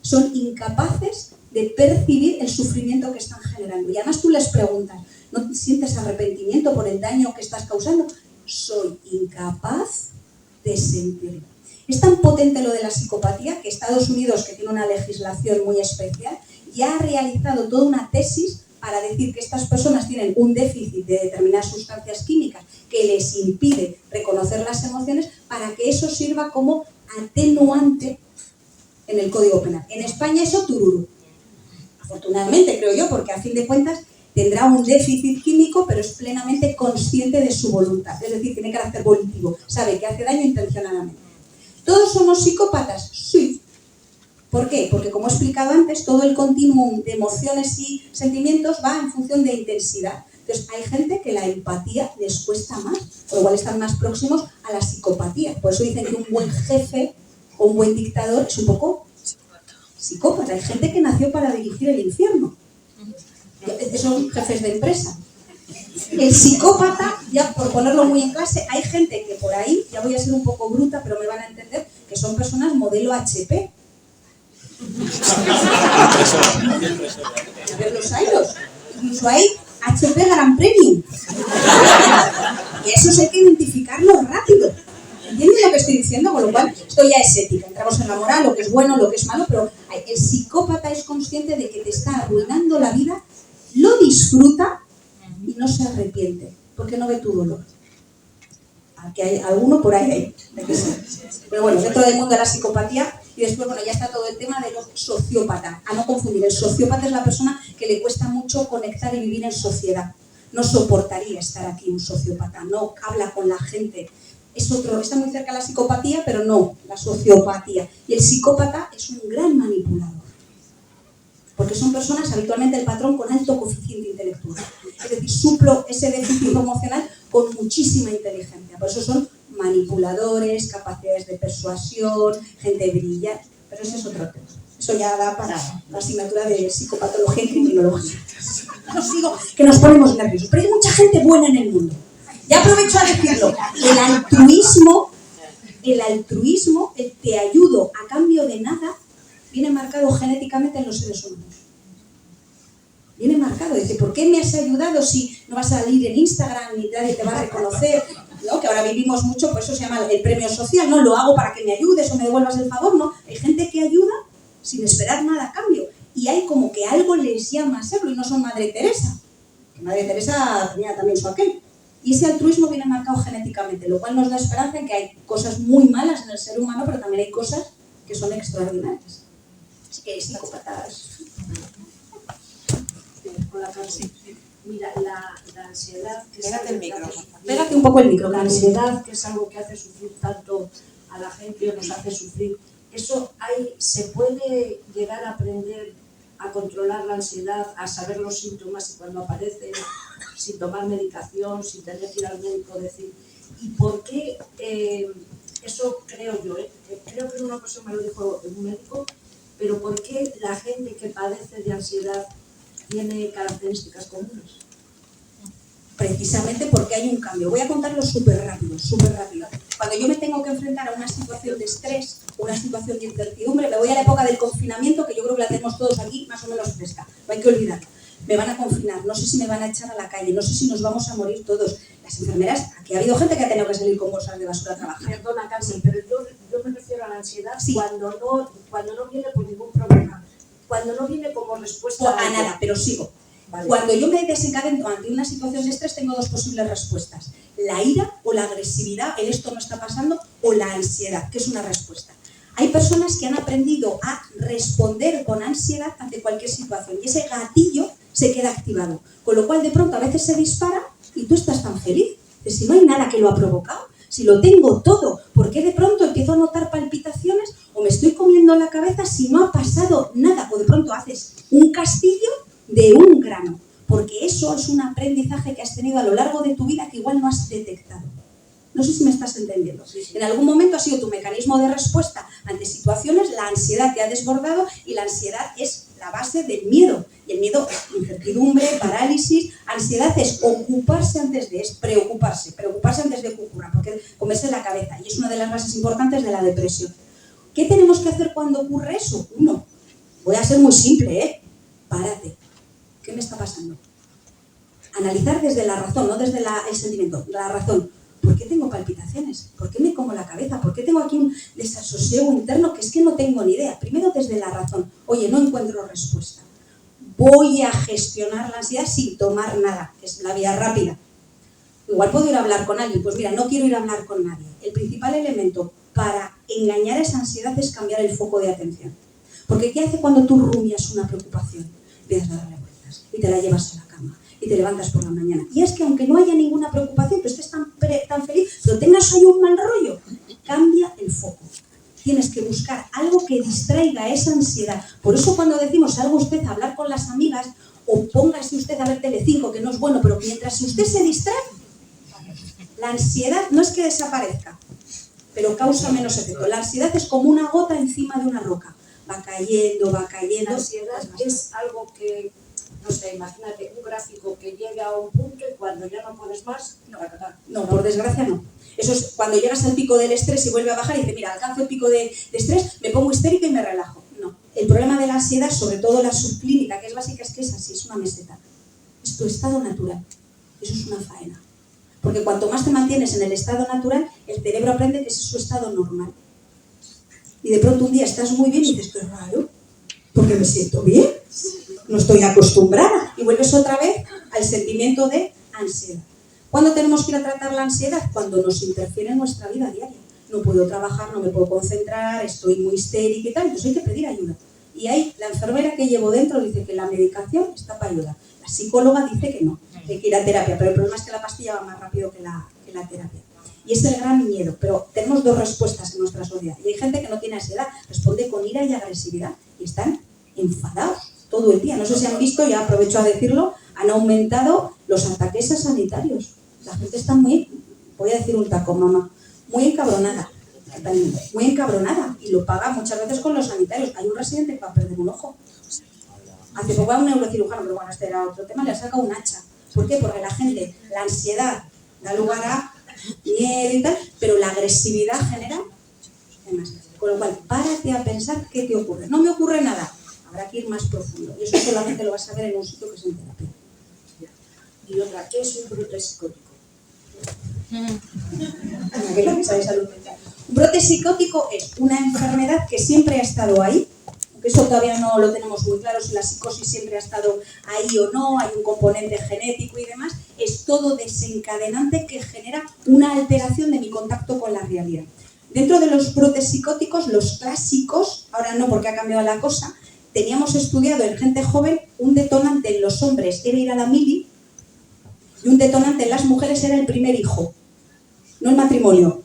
son incapaces de percibir el sufrimiento que están generando. Y además tú les preguntas, ¿no sientes arrepentimiento por el daño que estás causando? Soy incapaz de sentirlo. Es tan potente lo de la psicopatía que Estados Unidos, que tiene una legislación muy especial, ya ha realizado toda una tesis para decir que estas personas tienen un déficit de determinadas sustancias químicas que les impide reconocer las emociones, para que eso sirva como atenuante en el Código Penal. En España eso tururú. Afortunadamente, creo yo, porque a fin de cuentas tendrá un déficit químico, pero es plenamente consciente de su voluntad. Es decir, tiene carácter volitivo, sabe que hace daño intencionadamente. ¿Todos somos psicópatas? Sí. ¿Por qué? Porque, como he explicado antes, todo el continuum de emociones y sentimientos va en función de intensidad. Entonces, hay gente que la empatía les cuesta más, o igual están más próximos a la psicopatía. Por eso dicen que un buen jefe o un buen dictador es un poco psicópata. Hay gente que nació para dirigir el infierno. Son jefes de empresa. El psicópata, ya por ponerlo muy en clase, hay gente que por ahí, ya voy a ser un poco bruta, pero me van a entender, que son personas modelo HP. A ver los años. Incluso hay HP Gran Premium. Y eso hay que identificarlo rápido. ¿Entiendes lo que estoy diciendo? Con lo cual, esto ya es ética. Entramos en la moral, lo que es bueno, lo que es malo, pero el psicópata es consciente de que te está arruinando la vida, lo disfruta y no se arrepiente, porque no ve tu dolor. Aquí hay alguno por ahí. Pero bueno, dentro del mundo de la psicopatía, y después, bueno, ya está todo el tema de los sociópatas. A no confundir, el sociópata es la persona que le cuesta mucho conectar y vivir en sociedad. No soportaría estar aquí un sociópata, no habla con la gente. Es otro, está muy cerca la psicopatía, pero no la sociopatía. Y el psicópata es un gran manipulador. Porque son personas, habitualmente el patrón, con alto coeficiente intelectual. Es decir, suplo ese déficit emocional con muchísima inteligencia. Por eso son manipuladores, capacidades de persuasión, gente brillante. Pero ese es otro tema. Eso ya da para la asignatura de psicopatología y criminología. No sigo, que nos ponemos nerviosos. Pero hay mucha gente buena en el mundo. Ya aprovecho a decirlo. El altruismo, el te ayudo a cambio de nada, viene marcado genéticamente en los seres humanos. Viene marcado. Dice, ¿por qué me has ayudado si no vas a salir en Instagram ni nadie te va a reconocer? ¿No? Que ahora vivimos mucho, por eso se llama el premio social, ¿no? Lo hago para que me ayudes o me devuelvas el favor, ¿no? Hay gente que ayuda sin esperar nada a cambio. Y hay como que algo les llama a serlo y no son Madre Teresa. Que Madre Teresa tenía también su aquel. Y ese altruismo viene marcado genéticamente, lo cual nos da esperanza en que hay cosas muy malas en el ser humano, pero también hay cosas que son extraordinarias. Así que psicópatas. Hola, Carlos. Mira, la ansiedad... Que Pégate el micro. Pégate un poco el micro. La ansiedad, que es algo que hace sufrir tanto a la gente o nos hace sufrir, ¿eso se puede llegar a aprender a controlar la ansiedad, a saber los síntomas y cuando aparecen, sin tomar medicación, sin tener que ir al médico, decir, ¿y por qué? Eso creo yo, creo que en una ocasión me lo dijo un médico, pero ¿por qué la gente que padece de ansiedad tiene características comunes? Precisamente porque hay un cambio. Voy a contarlo súper rápido, súper rápido. Cuando yo me tengo que enfrentar a una situación de estrés, una situación de incertidumbre, me voy a la época del confinamiento, que yo creo que la tenemos todos aquí más o menos fresca, no hay que olvidarlo. Me van a confinar, no sé si me van a echar a la calle, no sé si nos vamos a morir todos. Las enfermeras, aquí ha habido gente que ha tenido que salir con bolsas de basura a trabajar. Perdona, Carmen, pero yo me refiero a la ansiedad sí. cuando no viene por ningún problema, cuando no viene como respuesta a nada, pero sigo. Vale. Cuando yo me desencadeno ante una situación de estrés, tengo dos posibles respuestas. La ira o la agresividad, el esto no está pasando, o la ansiedad, que es una respuesta. Hay personas que han aprendido a responder con ansiedad ante cualquier situación y ese gatillo se queda activado. Con lo cual, de pronto, a veces se dispara y tú estás tan feliz. De si no hay nada que lo ha provocado, si lo tengo todo, ¿por qué de pronto empiezo a notar palpitaciones o me estoy comiendo la cabeza si no ha pasado nada? O de pronto haces un castillo de un grano, porque eso es un aprendizaje que has tenido a lo largo de tu vida que igual no has detectado. No sé si me estás entendiendo. En algún momento ha sido tu mecanismo de respuesta ante situaciones, la ansiedad te ha desbordado y la ansiedad es la base del miedo. Y el miedo es incertidumbre, parálisis, ansiedad es ocuparse antes de, es preocuparse antes de que ocurra, porque comerse la cabeza y es una de las bases importantes de la depresión. ¿Qué tenemos que hacer cuando ocurre eso? Uno, voy a ser muy simple, párate. ¿Qué me está pasando? Analizar desde la razón, no desde el sentimiento, la razón. ¿Por qué tengo palpitaciones? ¿Por qué me como la cabeza? ¿Por qué tengo aquí un desasosiego interno que es que no tengo ni idea? Primero desde la razón. Oye, no encuentro respuesta. Voy a gestionar la ansiedad sin tomar nada, que es la vía rápida. Igual puedo ir a hablar con alguien. Pues mira, no quiero ir a hablar con nadie. El principal elemento para engañar esa ansiedad es cambiar el foco de atención. Porque ¿qué hace cuando tú rumias una preocupación? Empiezas a darle vueltas y te la llevas a la cama y te levantas por la mañana. Y es que aunque no haya ninguna preocupación, tú estés tan feliz, pero tengas hoy un mal rollo, cambia el foco. Tienes que buscar algo que distraiga esa ansiedad. Por eso cuando decimos salga usted a hablar con las amigas o póngase usted a ver Telecinco, que no es bueno, pero mientras usted se distrae, la ansiedad no es que desaparezca, pero causa menos efecto. La ansiedad es como una gota encima de una roca. Va cayendo, va cayendo. La ansiedad es algo que, no sé, imagínate un gráfico que llega a un punto y cuando ya no puedes más, no, por desgracia no. Eso es cuando llegas al pico del estrés y vuelve a bajar y dices, mira, alcanzo el pico de estrés, me pongo histérica y me relajo. No. El problema de la ansiedad, sobre todo la subclínica, que es básica, es que es así, es una meseta. Es tu estado natural. Eso es una faena. Porque cuanto más te mantienes en el estado natural, el cerebro aprende que ese es su estado normal. Y de pronto un día estás muy bien y dices, qué raro, porque me siento bien, no estoy acostumbrada. Y vuelves otra vez al sentimiento de ansiedad. ¿Cuándo tenemos que ir a tratar la ansiedad? Cuando nos interfiere en nuestra vida diaria. No puedo trabajar, no me puedo concentrar, estoy muy histérica y tal, entonces hay que pedir ayuda. Y ahí la enfermera que llevo dentro dice que la medicación está para ayuda. La psicóloga dice que no, que hay que ir a terapia, pero el problema es que la pastilla va más rápido que la terapia. Y es el gran miedo, pero tenemos dos respuestas en nuestra sociedad. Y hay gente que no tiene ansiedad, responde con ira y agresividad y están enfadados todo el día. No sé si han visto, ya aprovecho a decirlo, han aumentado los ataques a sanitarios. La gente está muy, voy a decir un taco, mamá, muy encabronada. Muy encabronada y lo paga muchas veces con los sanitarios. Hay un residente que va a perder un ojo. Hace poco a un neurocirujano, pero bueno, este era otro tema, le ha sacado un hacha. ¿Por qué? Porque la gente, la ansiedad da lugar a miedo y tal, pero la agresividad genera demás. Con lo cual, párate a pensar qué te ocurre. No me ocurre nada, habrá que ir más profundo. Y eso solamente lo vas a ver en un sitio que es en terapia. Y otra, ¿qué es un brote psicótico? Un brote psicótico es una enfermedad que siempre ha estado ahí, aunque eso todavía no lo tenemos muy claro, si la psicosis siempre ha estado ahí o no, hay un componente genético y demás, es todo desencadenante que genera una alteración de mi contacto con la realidad. Dentro de los brotes psicóticos, los clásicos, ahora no porque ha cambiado la cosa, teníamos estudiado en gente joven un detonante en los hombres era ir a la mili y un detonante en las mujeres era el primer hijo, no el matrimonio.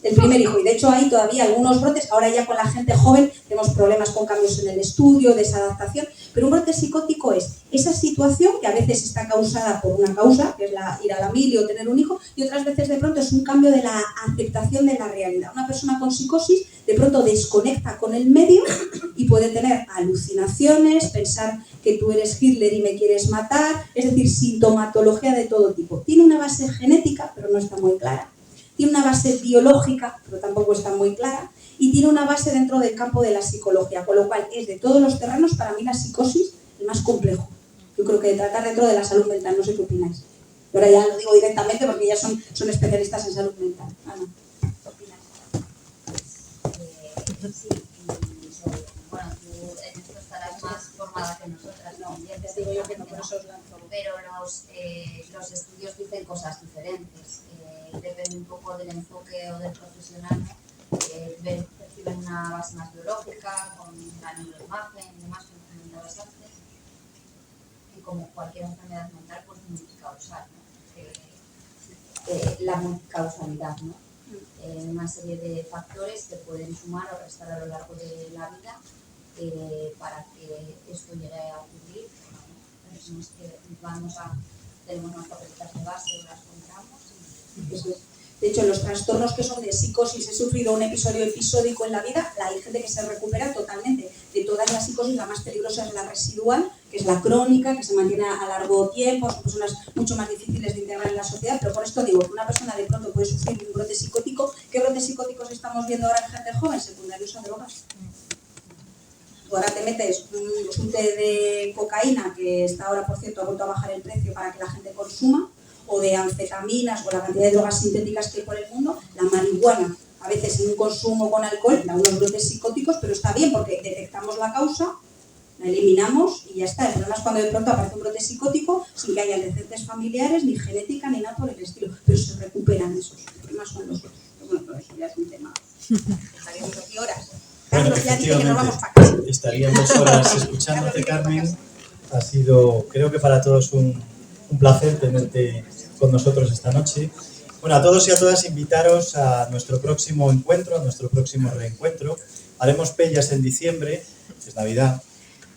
El primer hijo, y de hecho hay todavía algunos brotes, ahora ya con la gente joven tenemos problemas con cambios en el estudio, desadaptación, pero un brote psicótico es esa situación que a veces está causada por una causa, que es ir a la mili o tener un hijo, y otras veces de pronto es un cambio de la aceptación de la realidad. Una persona con psicosis de pronto desconecta con el medio y puede tener alucinaciones, pensar que tú eres Hitler y me quieres matar, es decir, sintomatología de todo tipo. Tiene una base genética, pero no está muy clara. Tiene una base biológica, pero tampoco está muy clara, y tiene una base dentro del campo de la psicología, con lo cual es de todos los terrenos, para mí la psicosis, el más complejo. Yo creo que de tratar dentro de la salud mental, no sé qué opináis. Pero ahora ya lo digo directamente porque ya son especialistas en salud mental. Ana, ¿qué opinas? Sí, bueno, tú en esto estarás más formada que nosotras, ¿no? Ya te digo yo que no, por eso os lanzo. Pero los estudios dicen cosas diferentes. Depende un poco del enfoque o del profesional, perciben una base más biológica, con la neuroimagen y demás, como comentabas antes, y como cualquier enfermedad mental, pues multicausal, ¿no? La multicausalidad, ¿no? Una serie de factores que pueden sumar o restar a lo largo de la vida para que esto llegue a ocurrir. ¿No? No es que tenemos unas papeletas de base o las compramos. Eso es. De hecho, los trastornos que son de psicosis, he sufrido un episodio episódico en la vida, hay gente que se recupera totalmente. De todas las psicosis, la más peligrosa es la residual, que es la crónica, que se mantiene a largo tiempo, son personas mucho más difíciles de integrar en la sociedad, pero por esto digo que una persona de pronto puede sufrir un brote psicótico. ¿Qué brotes psicóticos estamos viendo ahora en gente joven? Secundarios a drogas. Tú ahora te metes un chute de cocaína, que está ahora, por cierto, ha vuelto a bajar el precio para que la gente consuma, o de anfetaminas o la cantidad de drogas sintéticas que hay por el mundo, la marihuana, a veces en un consumo con alcohol, da unos brotes psicóticos, pero está bien porque detectamos la causa, la eliminamos y ya está. El problema es cuando de pronto aparece un brote psicótico sin que haya antecedentes familiares, ni genética, ni nada por el estilo, pero se recuperan esos. El problema son los otros. Pero bueno, pero eso ya es un tema. Estaríamos aquí horas. Bueno, Carlos ya dice que nos vamos para casa. Estaríamos horas escuchándote, Carmen. Ha sido, creo que para todos, un placer tenerte con nosotros esta noche. Bueno, a todos y a todas invitaros a nuestro próximo encuentro, a nuestro próximo reencuentro. Haremos Pellas en diciembre, es Navidad,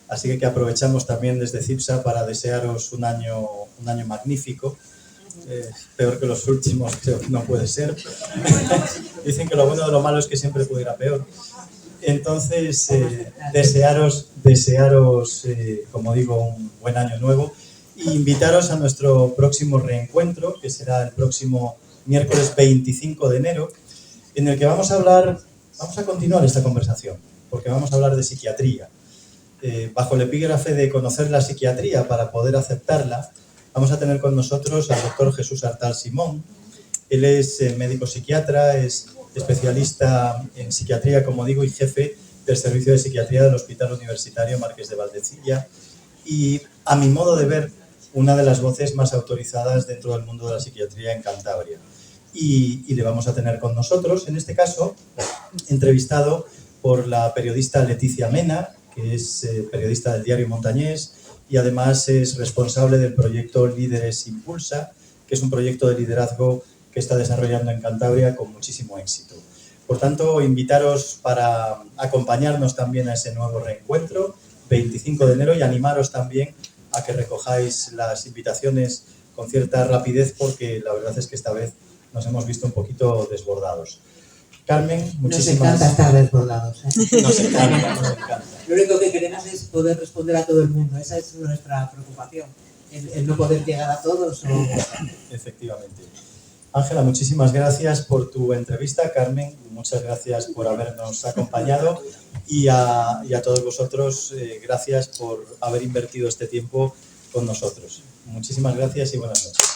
así que aprovechamos también desde CIPSA para desearos un año magnífico. Peor que los últimos, creo que no puede ser. Dicen que lo bueno de lo malo es que siempre puede ir a peor. Entonces, desearos, como digo, un buen año nuevo. Y invitaros a nuestro próximo reencuentro, que será el próximo miércoles 25 de enero, en el que vamos a continuar esta conversación, porque vamos a hablar de psiquiatría. Bajo el epígrafe de conocer la psiquiatría para poder aceptarla, vamos a tener con nosotros al doctor Jesús Artal Simón. Él es médico psiquiatra, es especialista en psiquiatría, como digo, y jefe del Servicio de Psiquiatría del Hospital Universitario Marqués de Valdecilla. Y, a mi modo de ver, una de las voces más autorizadas dentro del mundo de la psiquiatría en Cantabria. Y le vamos a tener con nosotros, en este caso, entrevistado por la periodista Leticia Mena, que es periodista del diario Montañés y además es responsable del proyecto Líderes Impulsa, que es un proyecto de liderazgo que está desarrollando en Cantabria con muchísimo éxito. Por tanto, invitaros para acompañarnos también a ese nuevo reencuentro, 25 de enero, y animaros también a que recojáis las invitaciones con cierta rapidez, porque la verdad es que esta vez nos hemos visto un poquito desbordados. Carmen, muchísimas... Nos encanta estar desbordados, ¿eh? Nos encanta. Lo único que queremos es poder responder a todo el mundo. Esa es nuestra preocupación. El no poder llegar a todos. Efectivamente. Ángela, muchísimas gracias por tu entrevista. Carmen, muchas gracias por habernos acompañado. Y a todos vosotros, gracias por haber invertido este tiempo con nosotros. Muchísimas gracias y buenas noches.